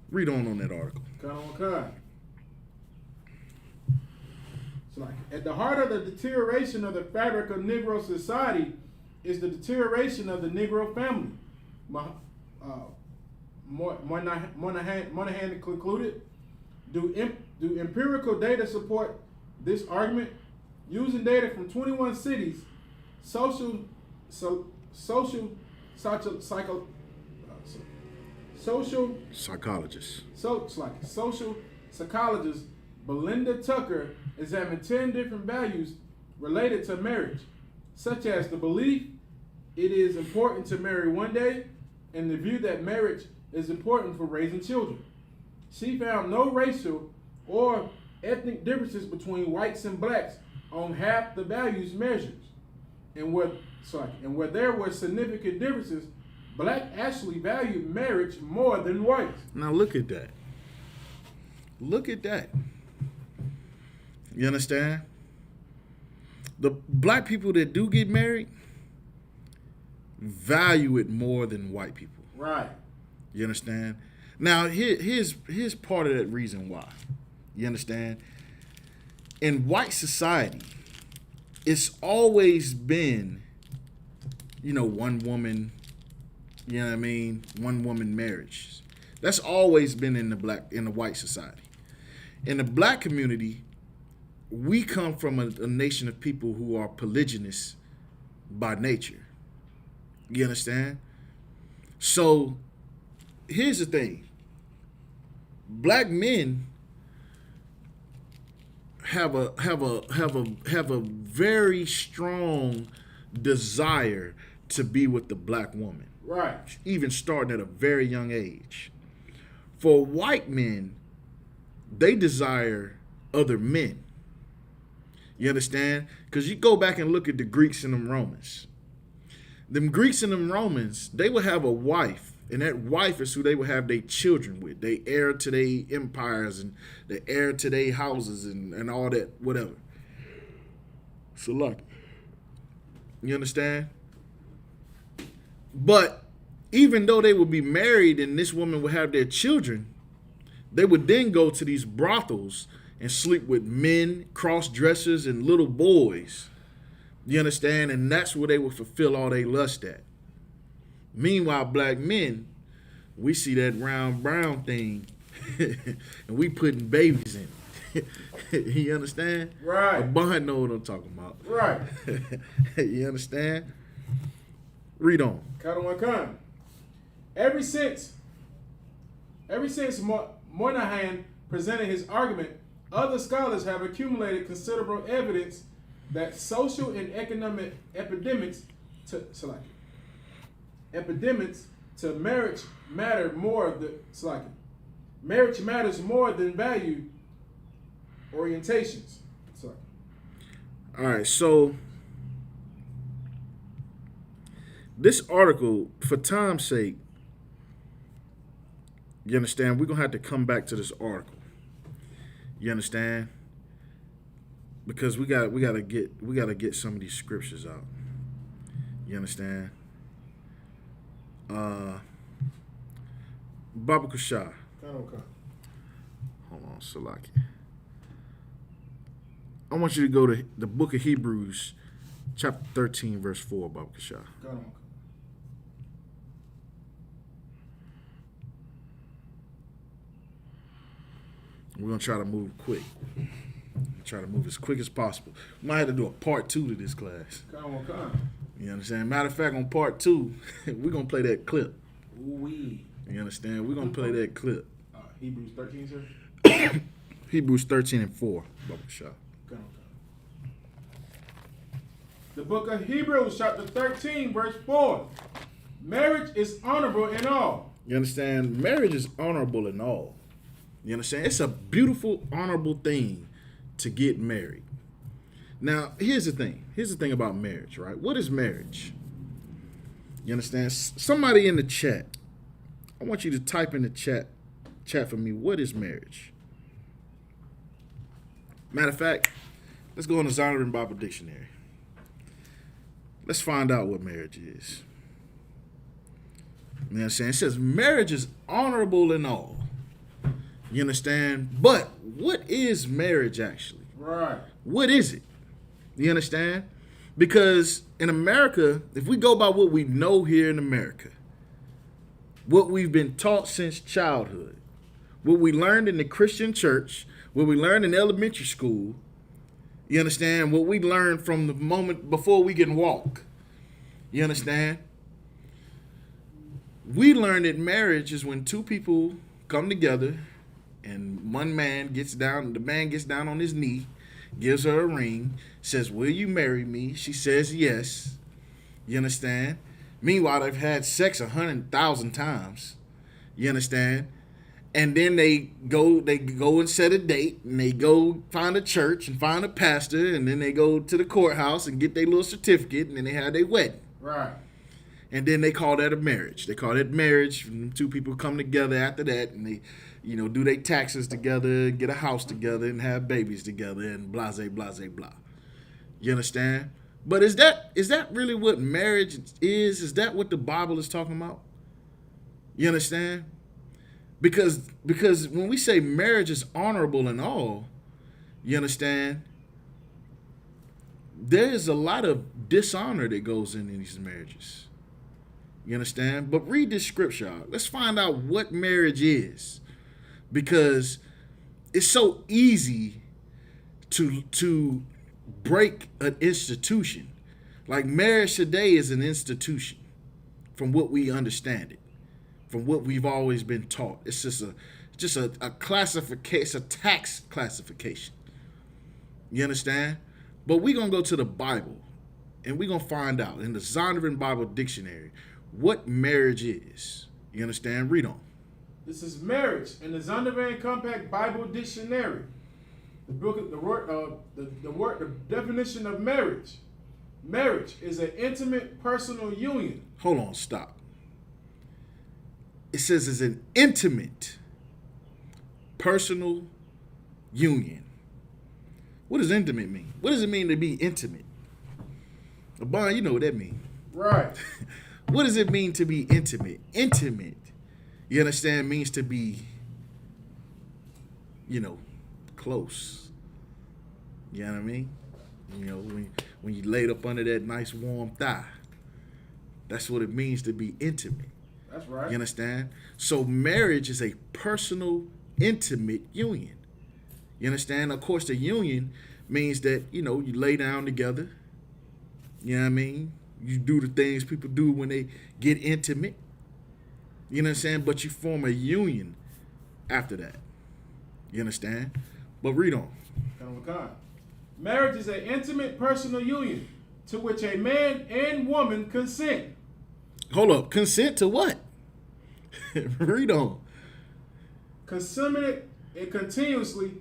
Read on that article. So like, at the heart of the deterioration of the fabric of Negro society is the deterioration of the Negro family. Moynihan concluded, do empirical data support this argument? Using data from 21 cities, social Psychologists. Social psychologist Belinda Tucker examined 10 different values related to marriage, such as the belief it is important to marry one day and the view that marriage is important for raising children. She found no racial or ethnic differences between whites and blacks on half the values measures. And where there were significant differences, black actually valued marriage more than whites. Now look at that. Look at that. You understand? The black people that do get married value it more than white people. Right. You understand? Now here's part of that reason why. You understand? In white society, it's always been, one woman, you know what I mean? One woman marriage. That's always been in the white society. In the black community, we come from a nation of people who are polygynous by nature. You understand? So here's the thing. Black men have a very strong desire to be with the black woman. Right. Even starting at a very young age. For white men, they desire other men. You understand? Because you go back and look at the Greeks and them Romans. Them Greeks and them Romans, they would have a wife, and that wife is who they would have their children with. They heir to their empires and they heir to their houses and all that, whatever. So look, you understand? But even though they would be married and this woman would have their children, they would then go to these brothels and sleep with men, cross-dressers, and little boys. You understand? And that's where they would fulfill all their lust at. Meanwhile, black men, we see that round brown thing and we putting babies in it. You understand? Right. A bond know what I'm talking about. Right. You understand? Read on. Ever since Moynihan presented his argument, other scholars have accumulated considerable evidence that social and economic epidemics to marriage matters more than value orientations. All right, so this article, for time's sake, you understand, we're gonna have to come back to this article. You understand? Because we gotta get some of these scriptures out. You understand? Baba Kushah. Hold on, Salaki. I want you to go to the book of Hebrews, chapter 13, verse 4, Baba Kashah. Go on. We're going to try to move quick. Try to move as quick as possible. We might have to do a part 2 to this class. Come on. You understand? Matter of fact, on part 2, we're going to play that clip. Ooh-wee. You understand? We're going to play that clip. Hebrews 13, sir? Hebrews 13 and 4, Baba Kashah. Go on. The book of Hebrews, chapter 13, verse 4. Marriage is honorable in all. You understand? Marriage is honorable in all. You understand? It's a beautiful, honorable thing to get married. Now, here's the thing. Here's the thing about marriage, right? What is marriage? You understand? Somebody in the chat, I want you to type in the chat for me, what is marriage? Matter of fact, let's go in the Zondervan Bible Dictionary. Let's find out what marriage is. You know what I'm saying? It says marriage is honorable in all. You understand? But what is marriage actually? Right. What is it? You understand? Because in America, if we go by what we know here in America, what we've been taught since childhood, what we learned in the Christian church, what we learned in elementary school, you understand? What we learned from the moment before we can walk. You understand? We learned that marriage is when two people come together and one man gets down, the man gets down on his knee, gives her a ring, says, "Will you marry me?" She says yes. You understand? Meanwhile, they've had sex 100,000 times. You understand? And then they go and set a date, and they go find a church and find a pastor, and then they go to the courthouse and get their little certificate, and then they have their wedding. Right. And then they call that a marriage. They call that marriage. And two people come together after that, and they, do their taxes together, get a house together, and have babies together, and blah, blah, blah, blah. You understand? But is that really what marriage is? Is that what the Bible is talking about? You understand? Because when we say marriage is honorable and all, you understand, there is a lot of dishonor that goes in these marriages. You understand? But read this scripture out. Let's find out what marriage is. Because it's so easy to break an institution. Like marriage today is an institution from what we understand it. From what we've always been taught. It's just a classification, a tax classification. You understand? But we're going to go to the Bible, and we're going to find out in the Zondervan Bible Dictionary what marriage is. You understand? Read on. This is marriage in the Zondervan Compact Bible Dictionary. The definition of marriage. Marriage is an intimate personal union. Hold on, stop. It says it's an intimate personal union. What does intimate mean? What does it mean to be intimate? Bon, you know what that means. Right. What does it mean to be intimate? Intimate, you understand, means to be, close. You know what I mean? When you laid up under that nice warm thigh. That's what it means to be intimate. That's right. You understand? So marriage is a personal, intimate union. You understand? Of course, the union means that, you lay down together. You know what I mean? You do the things people do when they get intimate. You know what I'm saying? But you form a union after that. You understand? But read on. Marriage is an intimate personal union to which a man and woman consent. Hold up. Consent to what? Read on. Consummated and continuously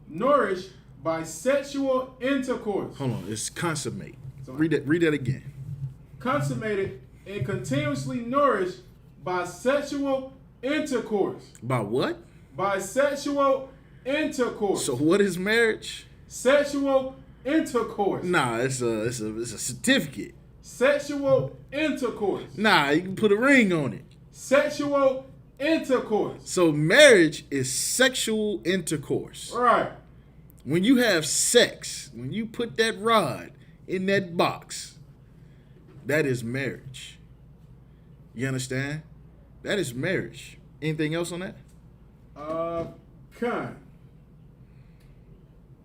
nourished by sexual intercourse. Hold on. It's consummate. Read that again. Consummated and continuously nourished by sexual intercourse. By what? By sexual intercourse. So what is marriage? Sexual intercourse. Nah, it's a certificate. Sexual intercourse. Nah, you can put a ring on it. Sexual intercourse. So marriage is sexual intercourse. Right. When you have sex, when you put that rod in that box, that is marriage. You understand? That is marriage. Anything else on that? Con.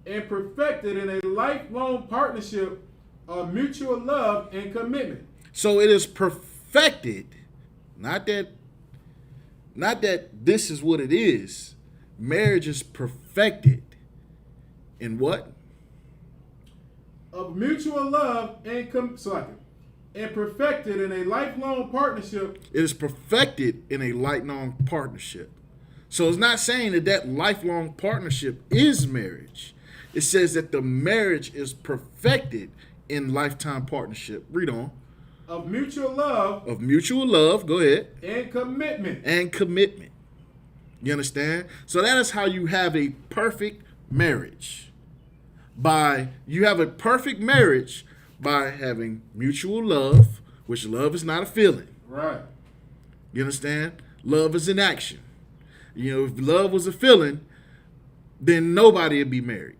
And perfected in a lifelong partnership of mutual love and commitment. So it is perfected, not that this is what it is. Marriage is perfected in what? Of mutual love and and perfected in a lifelong partnership. It is perfected in a lifelong partnership. So it's not saying that lifelong partnership is marriage. It says that the marriage is perfected in lifetime partnership. Read on. Of mutual love. Of mutual love. Go ahead. And commitment. And commitment. You understand? So that is how you have a perfect marriage. You have a perfect marriage by having mutual love, which love is not a feeling. Right. You understand? Love is an action. You know, if love was a feeling, then nobody would be married.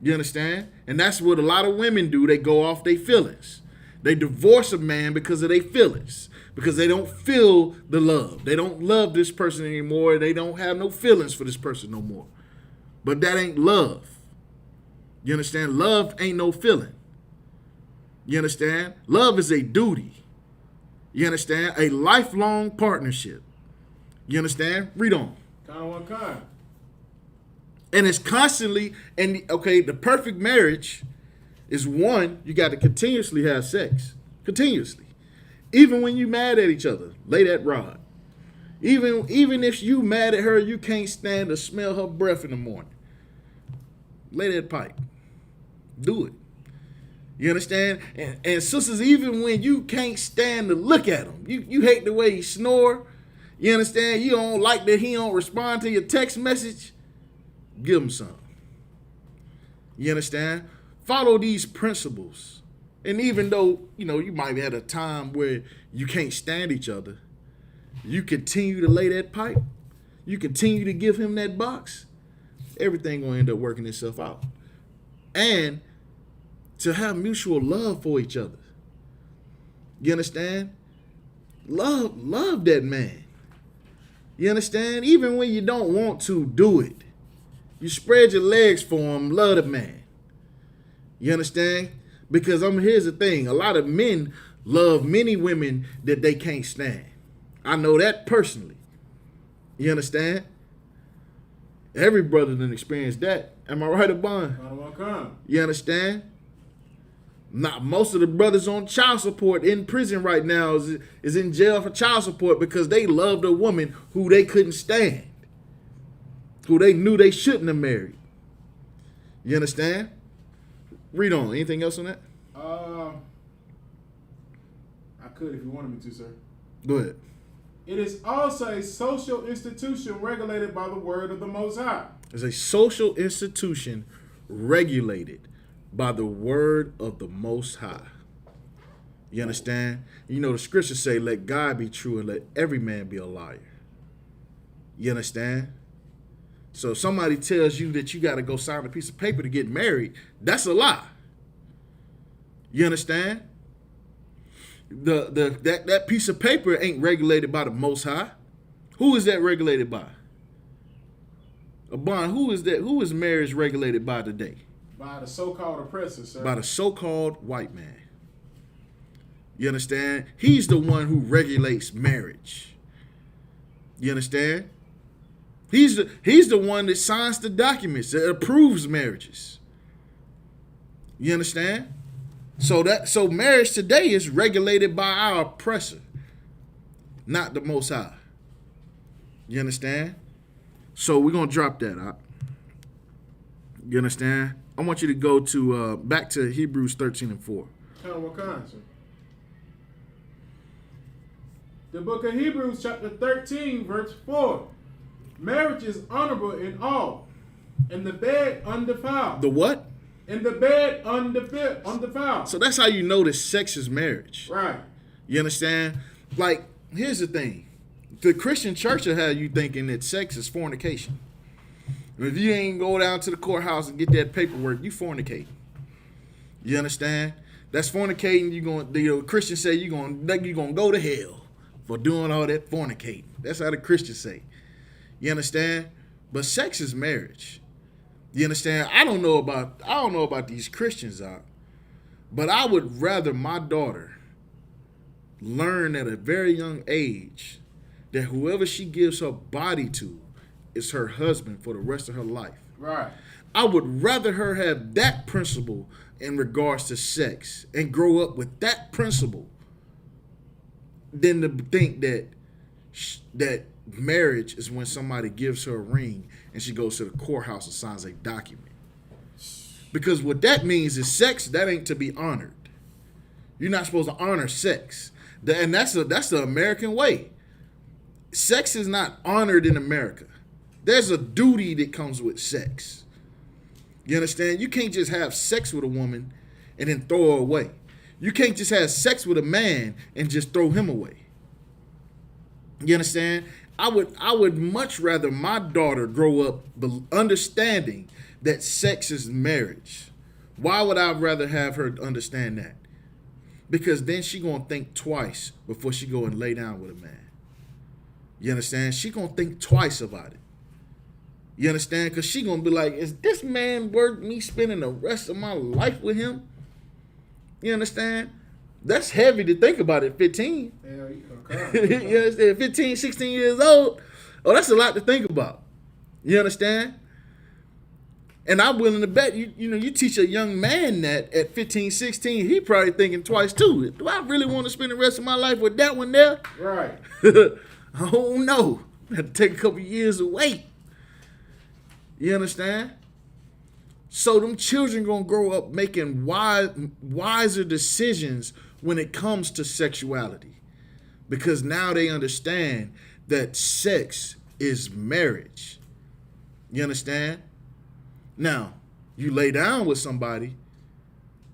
You understand? And that's what a lot of women do. They go off their feelings. They divorce a man because of their feelings, because they don't feel the love. They don't love this person anymore. They don't have no feelings for this person no more. But that ain't love. You understand? Love ain't no feeling. You understand? Love is a duty. You understand? A lifelong partnership. You understand? Read on. Kind one kind. And it's constantly, the perfect marriage is one, you got to continuously have sex. Continuously. Even when you mad at each other, lay that rod. Even if you mad at her, you can't stand to smell her breath in the morning. Lay that pipe. Do it. You understand? And sisters, even when you can't stand to look at him, you hate the way he snore. You understand? You don't like that he don't respond to your text message. Give him some. You understand? Follow these principles. And even though, you might have had a time where you can't stand each other, you continue to lay that pipe. You continue to give him that box. Everything going to end up working itself out. And to have mutual love for each other. You understand? Love that man. You understand? Even when you don't want to, do it. You spread your legs for him, love the man. You understand? Because here's the thing. A lot of men love many women that they can't stand. I know that personally. You understand? Every brother done experienced that. Am I right, Abon? You understand? Not most of the brothers on child support in prison right now is in jail for child support because they loved a woman who they couldn't stand, who they knew they shouldn't have married. You understand? Read on. Anything else on that? I could if you wanted me to, sir. Go ahead. It is also a social institution regulated by the word of the Most High. It's a social institution regulated by the word of the Most High. You understand? The scriptures say, let God be true and let every man be a liar. You understand? So if somebody tells you that you got to go sign a piece of paper to get married, that's a lie. You understand? That piece of paper ain't regulated by the Most High. Who is that regulated by? Abon, who is that? Who is marriage regulated by today? By the so-called oppressor, sir. By the so-called white man. You understand? He's the one who regulates marriage. You understand? He's the one that signs the documents, that approves marriages. You understand? So marriage today is regulated by our oppressor, not the Most High. You understand? So we're gonna drop that out. You understand? I want you to go to back to Hebrews 13 and 4. What kind, sir? The book of Hebrews, chapter 13, verse 4. Marriage is honorable in all, and the bed undefiled. The what? And the bed undefiled. So that's how you know that sex is marriage. Right. You understand? Like, here's the thing. The Christian church will have you thinking that sex is fornication. If you ain't go down to the courthouse and get that paperwork, you fornicating. You understand? That's fornicating. The Christians say you're gonna go to hell for doing all that fornicating. That's how the Christians say. You understand? But sex is marriage. You understand? I don't know about these Christians out, but I would rather my daughter learn at a very young age that whoever she gives her body to is her husband for the rest of her life. Right. I would rather her have that principle in regards to sex and grow up with that principle than to think that marriage is when somebody gives her a ring and she goes to the courthouse and signs a document. Because what that means is sex that ain't to be honored. You're not supposed to honor sex. And that's the American way. Sex is not honored in America. There's a duty that comes with sex. You understand? You can't just have sex with a woman and then throw her away. You can't just have sex with a man and just throw him away. You understand? I would much rather my daughter grow up understanding that sex is marriage. Why would I rather have her understand that? Because then she gonna think twice before she go and lay down with a man. You understand? She gonna think twice about it. You understand? Because she gonna be like, is this man worth me spending the rest of my life with him? You understand? That's heavy to think about at 15. Hell, You understand? 15, 16 years old. Oh, that's a lot to think about. You understand? And I'm willing to bet you teach a young man that at 15, 16, he probably thinking twice too. Do I really want to spend the rest of my life with that one there? Right. I don't know. I had to take a couple years to wait. You understand? So them children gonna grow up making wiser decisions when it comes to sexuality. Because now they understand that sex is marriage. You understand? Now, you lay down with somebody,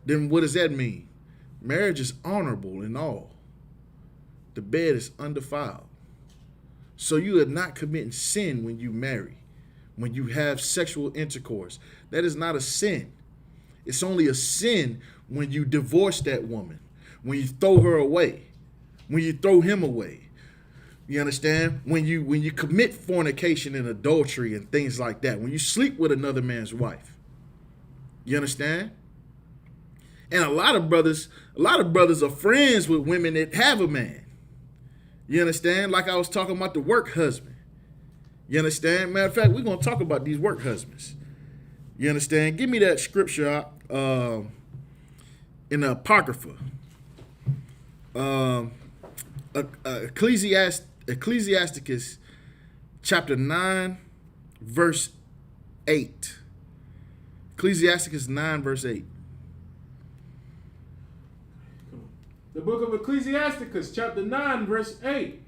then what does that mean? Marriage is honorable in all. The bed is undefiled. So you are not committing sin when you marry, when you have sexual intercourse. That is not a sin. It's only a sin when you divorce that woman, when you throw her away, when you throw him away. You understand? When you commit fornication and adultery and things like that, when you sleep with another man's wife. You understand? And a lot of brothers are friends with women that have a man. You understand? Like I was talking about the work husband. You understand? Matter of fact, we're going to talk about these work husbands. You understand? Give me that scripture in the Apocrypha. Ecclesiasticus chapter 9, verse 8. Ecclesiasticus 9, verse 8. The book of Ecclesiasticus, chapter 9, verse 8.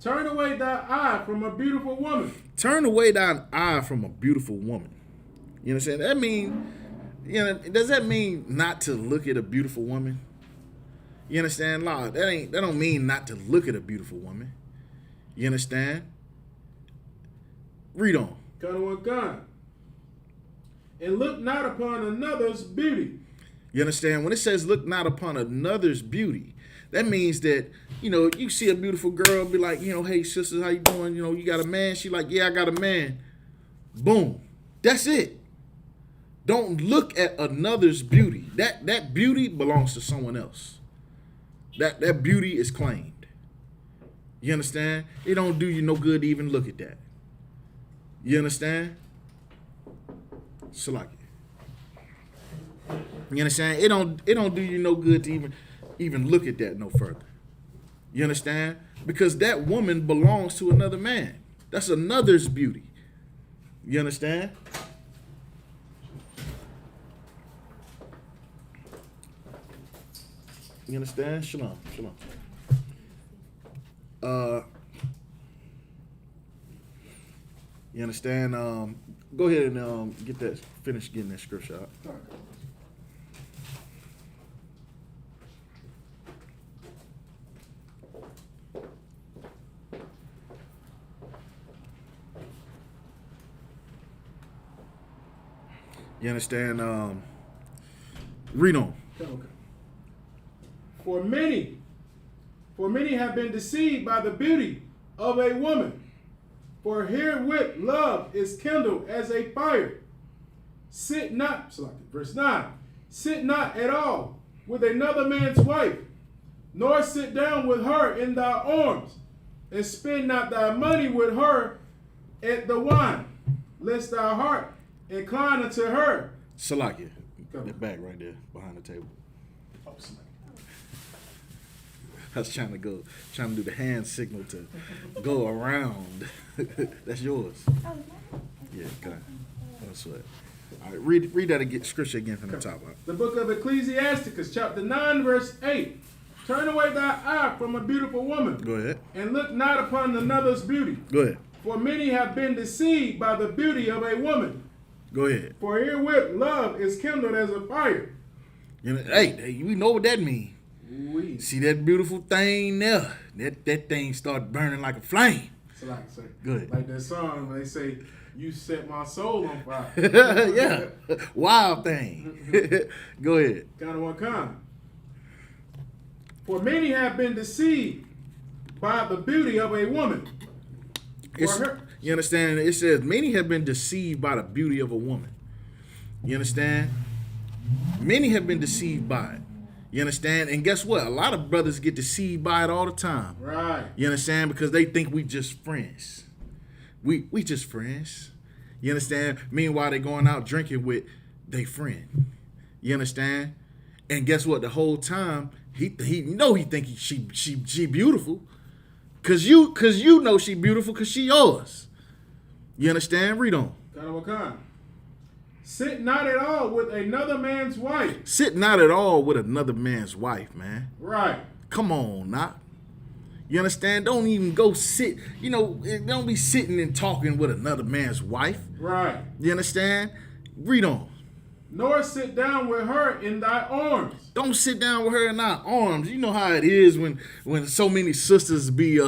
Turn away thy eye from a beautiful woman. Turn away thine eye from a beautiful woman. You understand? That mean, does that mean not to look at a beautiful woman? You understand? Lord, that don't mean not to look at a beautiful woman. You understand? Read on. And look not upon another's beauty. You understand? When it says look not upon another's beauty, that means that, you see a beautiful girl, be like, hey, sisters, how you doing? You got a man? She like, yeah, I got a man. Boom. That's it. Don't look at another's beauty. That beauty belongs to someone else. That beauty is claimed. You understand? It don't do you no good to even look at that. You understand? Salaki. You understand? It don't do you no good to even look at that no further. You understand? Because that woman belongs to another man. That's another's beauty. You understand? You understand? Shalom. You understand? Go ahead and finish getting that scripture out. You understand? Read on. Okay. For many have been deceived by the beauty of a woman. For herewith love is kindled as a fire. Verse 9. Sit not at all with another man's wife, nor sit down with her in thy arms, and spend not thy money with her at the wine, lest thy heart incline unto her. Salakia. That back right there behind the table. Oh, Salakia. I was trying to do the hand signal to go around. That's yours. Yeah, God. That's what. All right, read that again, scripture again from the top. The book of Ecclesiasticus, chapter 9, verse 8. Turn away thy eye from a beautiful woman. Go ahead. And look not upon another's beauty. Go ahead. For many have been deceived by the beauty of a woman. Go ahead. For herewith love is kindled as a fire. You know, hey, we know what that means. Oui. See that beautiful thing there? That thing start burning like a flame. So like, sir, Good. like that song when they say, "You set my soul on fire." Yeah, wild thing. Go ahead. Kind of one kind. For many have been deceived by the beauty of a woman. You understand? It says many have been deceived by the beauty of a woman. You understand? Many have been deceived by it. You understand? And guess what? A lot of brothers get deceived by it all the time. Right. You understand? Because they think we just friends. We just friends. You understand? Meanwhile, they going out drinking with their friend. You understand? And guess what? The whole time he think she beautiful. Cause you know she beautiful because she yours. You understand? Read on. Kind of what kind? Sit not at all with another man's wife. Sit not at all with another man's wife, man. Right. Come on, not. You understand? Don't even go sit. You know, don't be sitting and talking with another man's wife. Right. You understand? Read on. Nor sit down with her in thy arms. Don't sit down with her in our arms. You know how it is when so many sisters be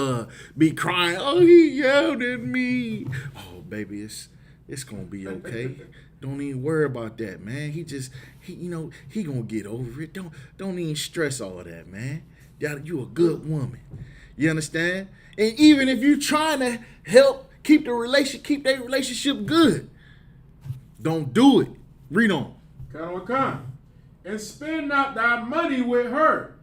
crying. Oh, he yelled at me. Oh, baby, it's gonna be okay. Don't even worry about that, man. He gonna get over it. Don't even stress all of that, man. You a good woman. You understand? And even if you trying to help keep their relationship good, don't do it. Read on. Kind. And spend not thy money with her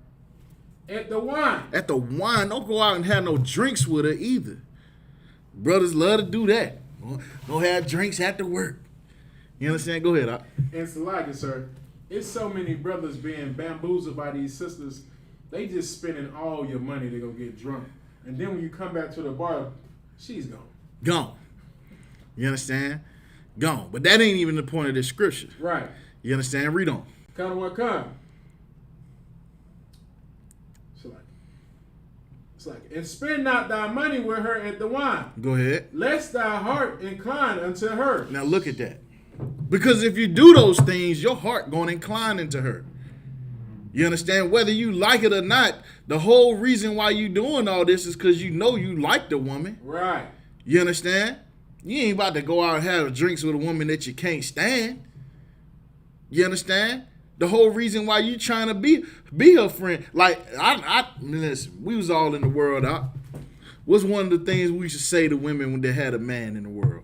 at the wine. At the wine, don't go out and have no drinks with her either. Brothers love to do that. Go have drinks after work. You understand? Go ahead. And it's like it, sir. It's so many brothers being bamboozled by these sisters. They just spending all your money to go get drunk. And then when you come back to the bar, she's gone. Gone. You understand? Gone. But that ain't even the point of this scripture. Right. You understand? Read on. Kind of what kind? It's like, and spend not thy money with her at the wine. Go ahead. Lest thy heart incline unto her. Now look at that. Because if you do those things, your heart going to incline into her. You understand? Whether you like it or not, the whole reason why you doing all this is because you know you like the woman. Right. You understand? You ain't about to go out and have drinks with a woman that you can't stand. You understand? The whole reason why you trying to be her friend. Like, listen, we was all in the world. What's one of the things we should say to women when they had a man in the world?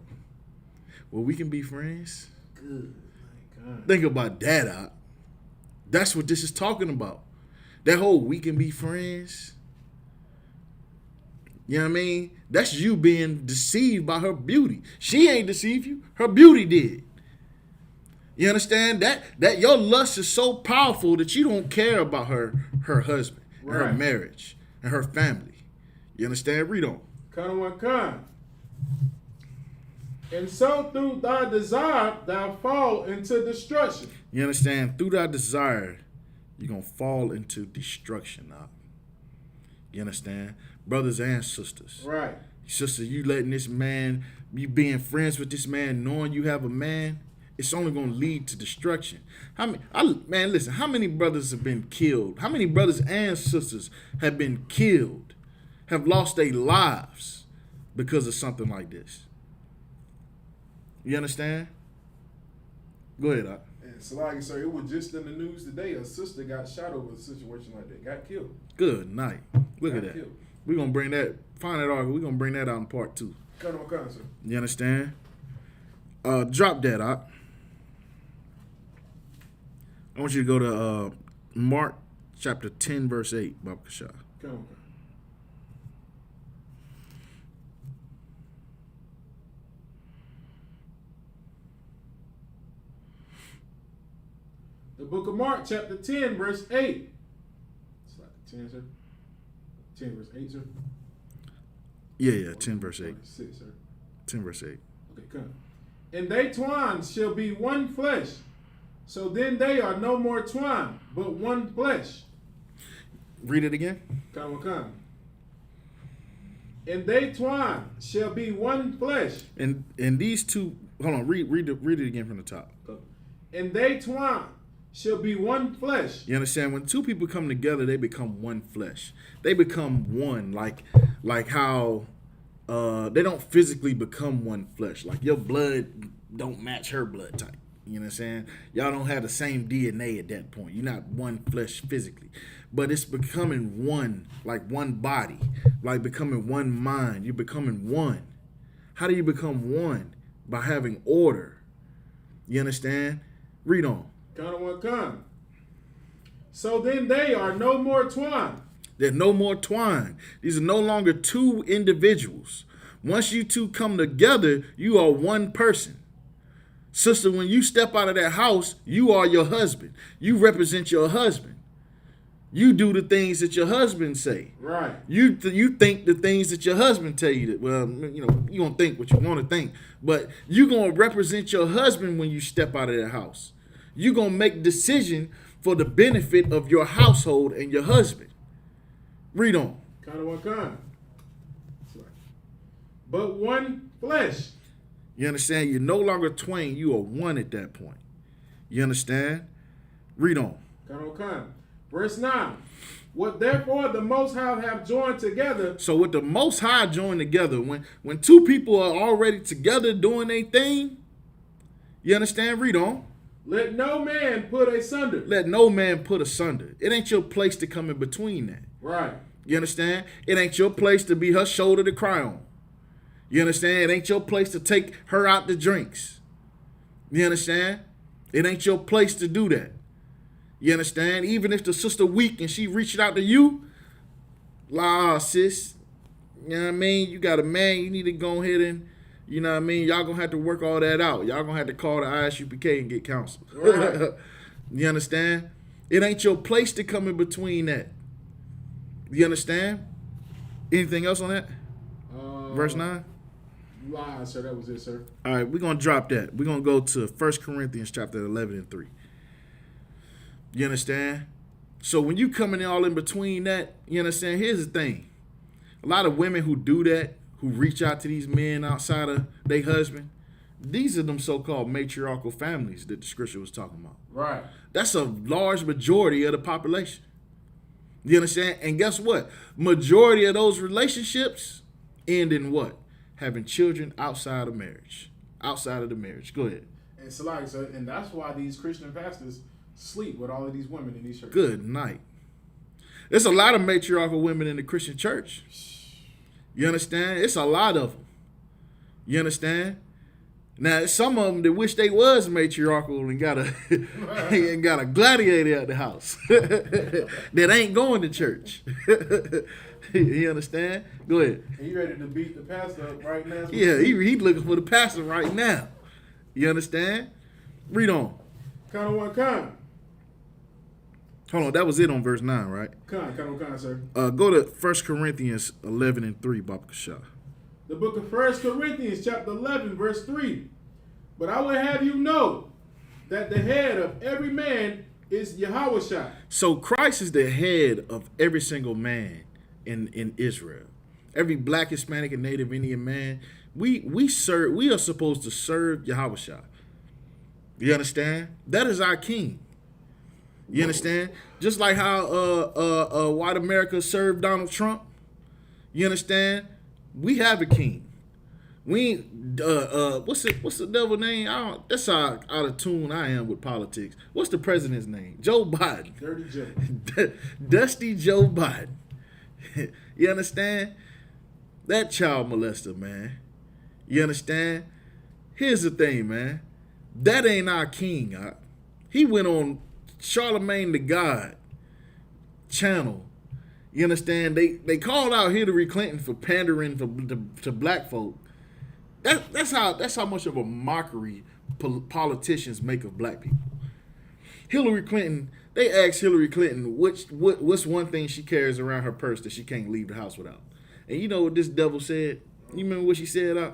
Well, we can be friends. Good. My God. Think about that, That's what this is talking about. That whole we can be friends. You know what I mean? That's you being deceived by her beauty. She ain't deceived you. Her beauty did. You understand? That your lust is so powerful that you don't care about her husband, and her marriage, and her family. You understand? Read on. Kind. And so through thy desire thou fall into destruction. You understand? Through thy desire, you're going to fall into destruction now. You understand? Brothers and sisters. Right. Sister, you letting this man, you being friends with this man, knowing you have a man, it's only going to lead to destruction. Listen, how many brothers have been killed? How many brothers and sisters have been killed, have lost their lives because of something like this? You understand? Go ahead, Doc. And so, like, sir, it was just in the news today. A sister got shot over a situation like that. Got killed. Good night. Look at Got that. killed. We're going to bring that, find that article. We're going to bring that out in part 2. Come on, sir. You understand? Drop that, Doc. I want you to go to Mark chapter 10, verse 8, Baba Kasha. Come on. The book of Mark, chapter 10, verse 8. It's like 10, sir. 10, verse 8, sir. Yeah, 10, verse 8. 6, sir. 10, verse 8. Okay, come. And they twine shall be one flesh. So then they are no more twine, but one flesh. Read it again. Come. And they twine shall be one flesh. And these two, hold on, read it again from the top. And they twine shall be one flesh. You understand? When two people come together, they become one flesh. They become one, like how they don't physically become one flesh. Like your blood don't match her blood type. You know what I'm saying? Y'all don't have the same DNA at that point. You're not one flesh physically. But it's becoming one, like one body, like becoming one mind. You're becoming one. How do you become one? By having order. You understand? Read on. Come. So then they are no more twine. There's no more twine. These are no longer two individuals. Once you two come together, you are one person. Sister, when you step out of that house, you are your husband. You represent your husband. You do the things that your husband say. Right. You think the things that your husband tell you. That, well, you know, you don't think what you want to think. But you're going to represent your husband when you step out of that house. You're going to make decision for the benefit of your household and your husband. Read on. Come. But one flesh. You understand? You're no longer twain. You are one at that point. You understand? Read on. Come. Verse 9. What therefore the Most High have joined together. So what the Most High joined together, when two people are already together doing their thing, you understand? Read on. Let no man put asunder. Let no man put asunder. It ain't your place to come in between that. Right. You understand? It ain't your place to be her shoulder to cry on. You understand? It ain't your place to take her out to drinks. You understand? It ain't your place to do that. You understand? Even if the sister weak and she reached out to you, sis, you know what I mean? You got a man, you need to go ahead and, you know what I mean? Y'all gonna have to work all that out. Y'all gonna have to call the ISUPK and get counsel. Right. You understand? It ain't your place to come in between that. You understand? Anything else on that? Verse 9? Sir, that was it, sir. All right, we're going to drop that. We're going to go to 1 Corinthians chapter 11 and 3. You understand? So when you coming all in between that, you understand? Here's the thing. A lot of women who do that, who reach out to these men outside of their husband, these are them so-called matriarchal families that the scripture was talking about. Right. That's a large majority of the population. You understand? And guess what? Majority of those relationships end in what? Having children outside of marriage. Outside of the marriage. Go ahead. And so, like, so, and that's why these Christian pastors sleep with all of these women in these churches. Good night. There's a lot of matriarchal women in the Christian church. You understand? It's a lot of them. You understand? Now, some of them that wish they was matriarchal and got a gladiator at the house that ain't going to church. You understand? Go ahead. And you ready to beat the pastor up right now? Yeah, he looking for the pastor right now. You understand? Read on. Come. Hold on, that was it on verse 9, right? Come, sir. Go to 1 Corinthians 11 and 3, Baba Kasha. The book of 1 Corinthians chapter 11, verse 3. But I will have you know that the head of every man is Yahushua. So Christ is the head of every single man in Israel. Every black, Hispanic, and Native Indian man, we are supposed to serve Yahushua. You understand? That is our king. You understand? Just like how white America served Donald Trump. You understand? We have a king. We ain't, what's the devil name? That's how out of tune I am with politics. What's the president's name? Joe Biden. Dirty Joe. Dusty Joe Biden. You understand? That child molester, man. You understand? Here's the thing, man. That ain't our king. He went on Charlemagne the God channel. You understand? They called out Hillary Clinton for pandering to black folk. That's how much of a mockery politicians make of black people. Hillary Clinton, they asked Hillary Clinton what's one thing she carries around her purse that she can't leave the house without. And you know what this devil said? You remember what she said?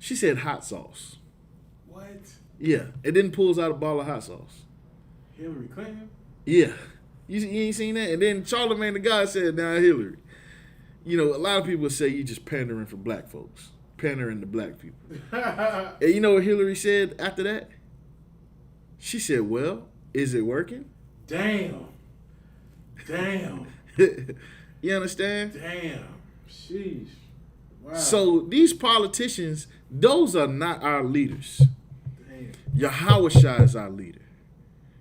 She said hot sauce. What? Yeah, it then pulls out a bottle of hot sauce. Hillary Clinton? Yeah. You ain't seen that? And then Charlemagne the God said, now Hillary. You know, a lot of people say you just pandering for black folks. Pandering to black people. And you know what Hillary said after that? She said, well, is it working? Damn. You understand? Damn. Sheesh. Wow. So these politicians, those are not our leaders. Damn. Yahushua is our leader.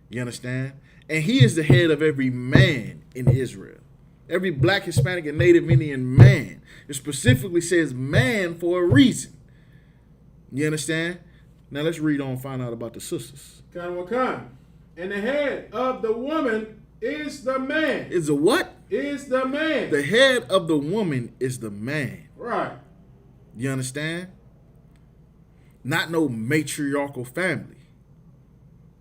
You understand? And he is the head of every man in Israel. Every black, Hispanic, and Native Indian man. It specifically says man for a reason. You understand? Now let's read on and find out about the sisters. And the head of the woman is the man. Is the what? Is the man. The head of the woman is the man. Right. You understand? Not no matriarchal family.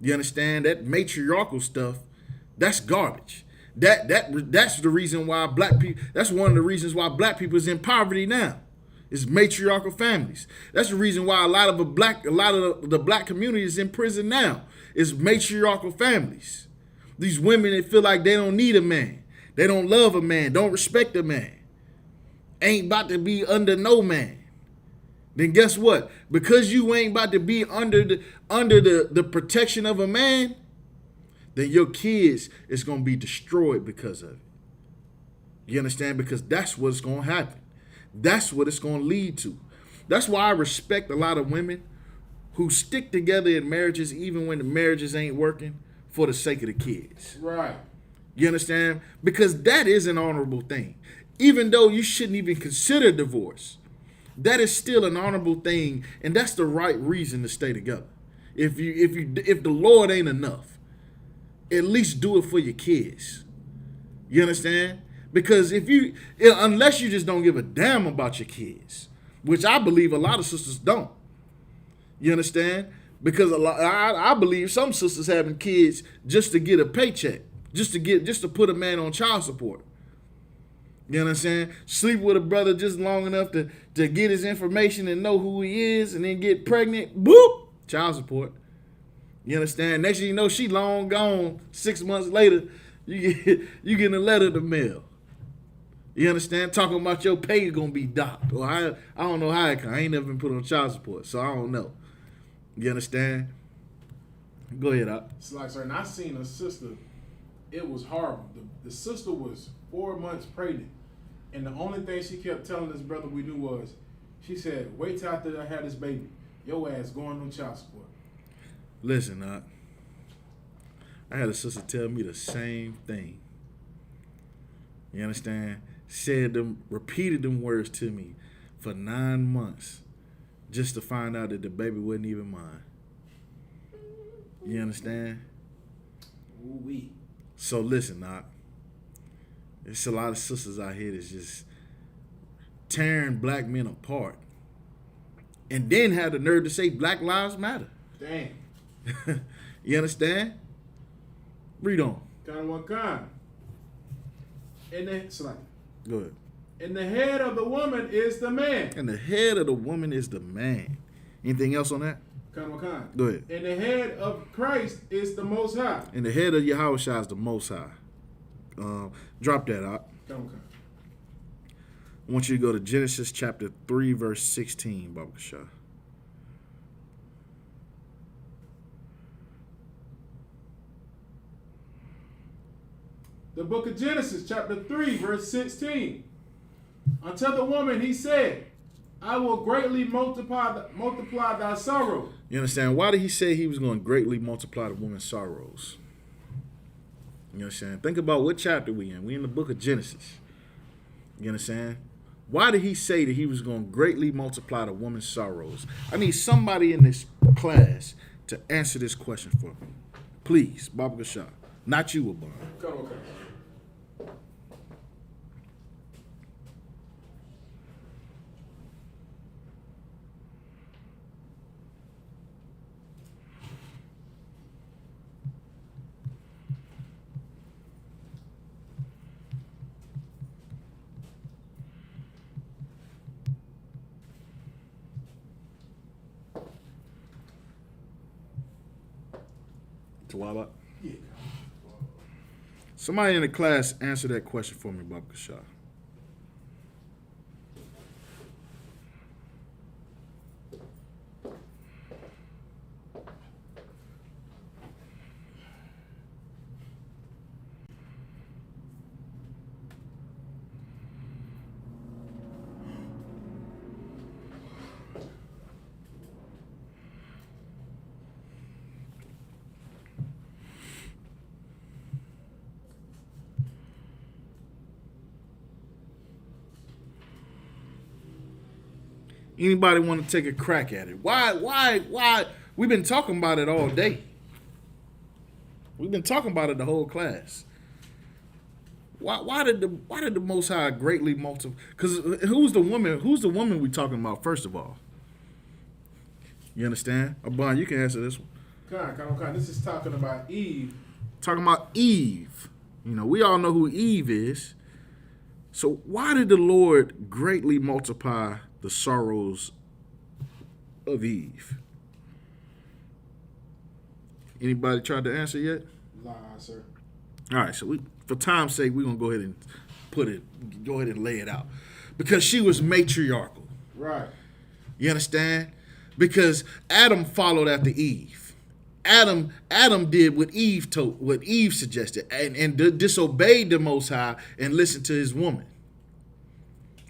You understand? That matriarchal stuff, that's garbage. That's the reason why black people, that's one of the reasons why black people is in poverty now. It's matriarchal families. That's the reason why a lot of the black community is in prison now. It's matriarchal families. These women that feel like they don't need a man. They don't love a man, don't respect a man. Ain't about to be under no man. Then guess what? Because you ain't about to be under the protection of a man, then your kids is going to be destroyed because of it. You understand? Because that's what's going to happen. That's what it's going to lead to. That's why I respect a lot of women who stick together in marriages even when the marriages ain't working for the sake of the kids. Right. You understand? Because that is an honorable thing. Even though you shouldn't even consider divorce, that is still an honorable thing, and that's the right reason to stay together. If the Lord ain't enough, at least do it for your kids. You understand? Because unless you just don't give a damn about your kids, which I believe a lot of sisters don't. You understand? Because I believe some sisters having kids just to get a paycheck, just to put a man on child support. You know what I'm saying? Sleep with a brother just long enough to get his information and know who he is, and then get pregnant. Boop! Child support. You understand? Next thing you know, she long gone. 6 months later, you getting a letter in the mail. You understand? Talking about your pay gonna be docked. Or I don't know how it can. I ain't never been put on child support, so I don't know. You understand? Go ahead, Op. It's like, sir, and I seen a sister. It was horrible. The sister was 4 months pregnant, and the only thing she kept telling this brother we knew was, she said, "Wait till after I have this baby, your ass going on child support." Listen, I had a sister tell me the same thing. You understand? Repeated them words to me for 9 months just to find out that the baby wasn't even mine. You understand? Ooh-wee. So listen, there's a lot of sisters out here that's just tearing black men apart, and then have the nerve to say Black Lives Matter. Damn. You understand? Read on. Go ahead. And the head of the woman is the man. And the head of the woman is the man. Anything else on that? Go ahead. And the head of Christ is the Most High. And the head of Yahushua is the Most High. Drop that out. I want you to go to Genesis chapter 3, verse 16, Baba Shah. The book of Genesis, chapter 3, verse 16. Unto the woman he said, I will greatly multiply thy sorrow. You understand? Why did he say he was going to greatly multiply the woman's sorrows? You understand? Think about what chapter we in. We in the book of Genesis. You understand? Why did he say that he was going to greatly multiply the woman's sorrows? I need somebody in this class to answer this question for me. Please, Baba Gashar. Not you, Abban. Come on, come. Tawaba. Yeah. Somebody in the class answer that question for me, Baba Gashar. Anybody want to take a crack at it? Why? We've been talking about it all day. We've been talking about it the whole class. Why did the Most High greatly multiply? Because who's the woman we talking about, first of all? You understand? Abban, you can answer this one. Come on. This is talking about Eve. Talking about Eve. You know, we all know who Eve is. So why did the Lord greatly multiply the sorrows of Eve? Anybody tried to answer yet? Nah, sir. All right, so for time's sake, we're gonna go ahead and lay it out. Because she was matriarchal. Right. You understand? Because Adam followed after Eve. Adam did what Eve suggested, and disobeyed the Most High and listened to his woman.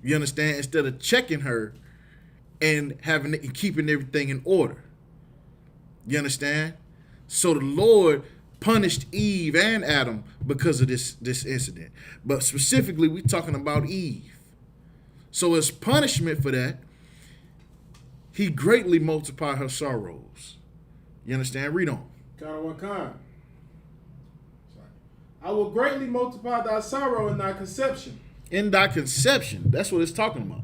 You understand? Instead of checking her and keeping everything in order. You understand? So the Lord punished Eve and Adam because of this incident. But specifically, we're talking about Eve. So as punishment for that, he greatly multiplied her sorrows. You understand? Read on. Khan. I will greatly multiply thy sorrow in thy conception. In thy conception. That's what it's talking about.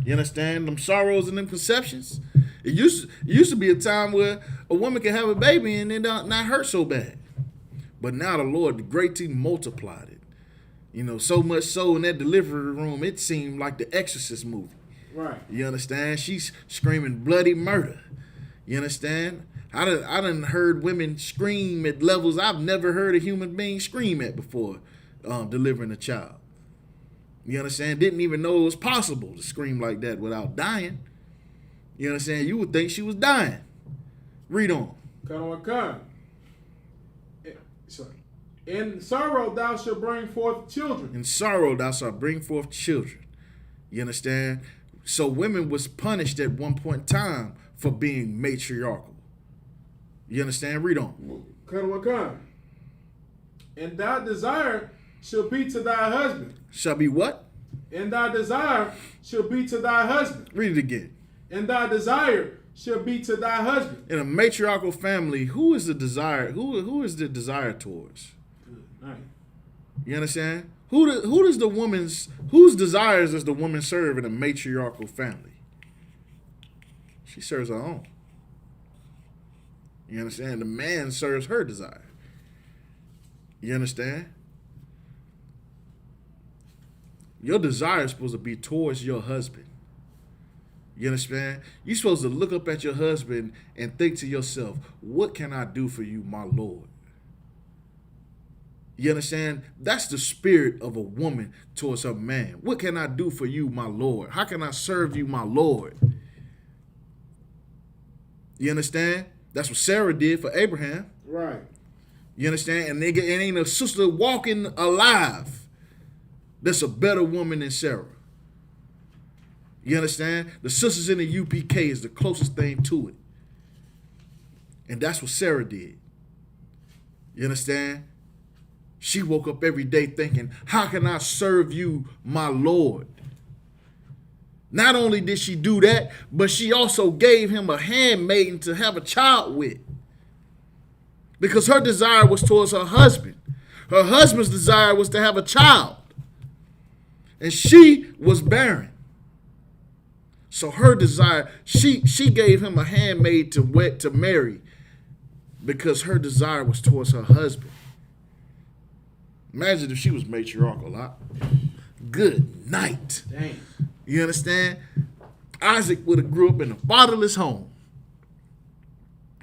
You understand? Them sorrows and them conceptions. It used to be a time where a woman could have a baby and it not hurt so bad. But now the Lord greatly multiplied it. You know, so much so in that delivery room, it seemed like the Exorcist movie. Right. You understand? She's screaming bloody murder. You understand? I done heard women scream at levels I've never heard a human being scream at before delivering a child. You understand? Didn't even know it was possible to scream like that without dying. You understand? You would think she was dying. Read on. Khan. In sorrow thou shalt bring forth children. In sorrow thou shalt bring forth children. You understand? So women was punished at one point in time for being matriarchal. You understand? Read on. Khan. And thy desire shall be to thy husband. Shall be what? And thy desire shall be to thy husband. Read it again. And thy desire shall be to thy husband. In a matriarchal family, who is the desire? Who is the desire towards? Good night. You understand? Whose desires does the woman serve in a matriarchal family? She serves her own. You understand? The man serves her desire. You understand? Your desire is supposed to be towards your husband. You understand? You're supposed to look up at your husband and think to yourself, what can I do for you, my Lord? You understand? That's the spirit of a woman towards her man. What can I do for you, my Lord? How can I serve you, my Lord? You understand? That's what Sarah did for Abraham. Right. You understand? And it ain't a sister walking alive that's a better woman than Sarah. You understand? The sisters in the UPK is the closest thing to it. And that's what Sarah did. You understand? She woke up every day thinking, how can I serve you, my Lord? Not only did she do that, but she also gave him a handmaiden to have a child with. Because her desire was towards her husband. Her husband's desire was to have a child. And she was barren. So her desire, she gave him a handmaid to marry because her desire was towards her husband. Imagine if she was matriarchal. Good night. Dang. You understand? Isaac would have grew up in a fatherless home.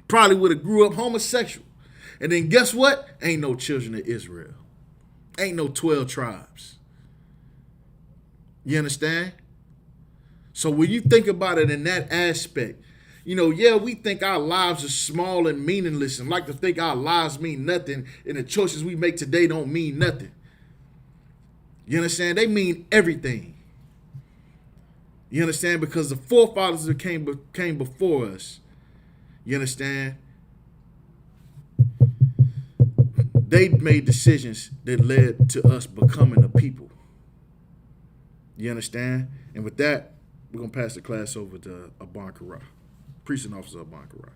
Probably would have grew up homosexual. And then guess what? Ain't no children of Israel. Ain't no 12 tribes. You understand? So when you think about it in that aspect, we think our lives are small and meaningless and like to think our lives mean nothing and the choices we make today don't mean nothing. You understand? They mean everything. You understand? Because the forefathers that came before us, you understand? They made decisions that led to us becoming a people. You understand? And with that, we're going to pass the class over to Aban Kara, Precinct Officer Aban Kara.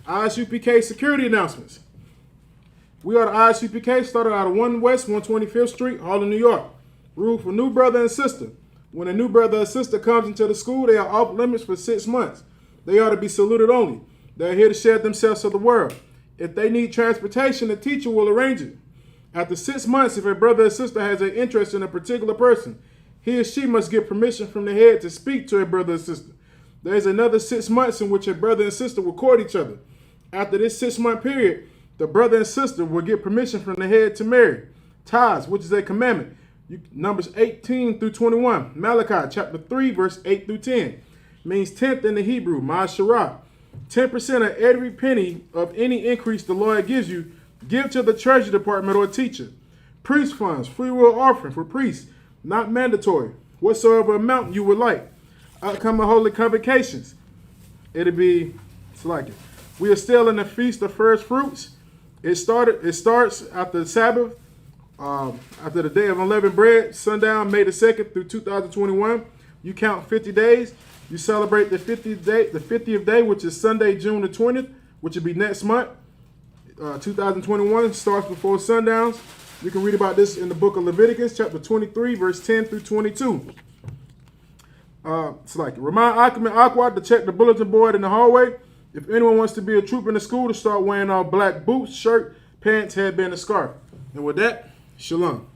ISUPK security announcements. We are the ISUPK, started out of 1 West 125th Street, Harlem, New York. Rule for new brother and sister. When a new brother or sister comes into the school, they are off limits for 6 months. They are to be saluted only. They are here to share themselves to the world. If they need transportation, the teacher will arrange it. After 6 months, if a brother or sister has an interest in a particular person, he or she must get permission from the head to speak to a brother or sister. There is another 6 months in which a brother and sister will court each other. After this 6-month period, the brother and sister will get permission from the head to marry. Tithes, which is a commandment. Numbers 18 through 21. Malachi chapter 3, verse 8 through 10. Means tenth in the Hebrew, Ma'asharah. 10% of every penny of any increase the Lord gives you, give to the treasury department or teacher. Priest funds, free will offering for priests, not mandatory. Whatsoever amount you would like. Upcoming holy convocations. It'll be, it's like it. We are still in the Feast of First Fruits. It starts after the Sabbath, after the day of unleavened bread, sundown, May the 2nd through 2021. You count 50 days. You celebrate the 50th day, which is Sunday, June the 20th, which will be next month. 2021 starts before sundowns. You can read about this in the book of Leviticus, chapter 23, verse 10 through 22. It's like, remind Akim and Aqua to check the bulletin board in the hallway. If anyone wants to be a troop in the school, to start wearing all black boots, shirt, pants, headband, and scarf. And with that, shalom.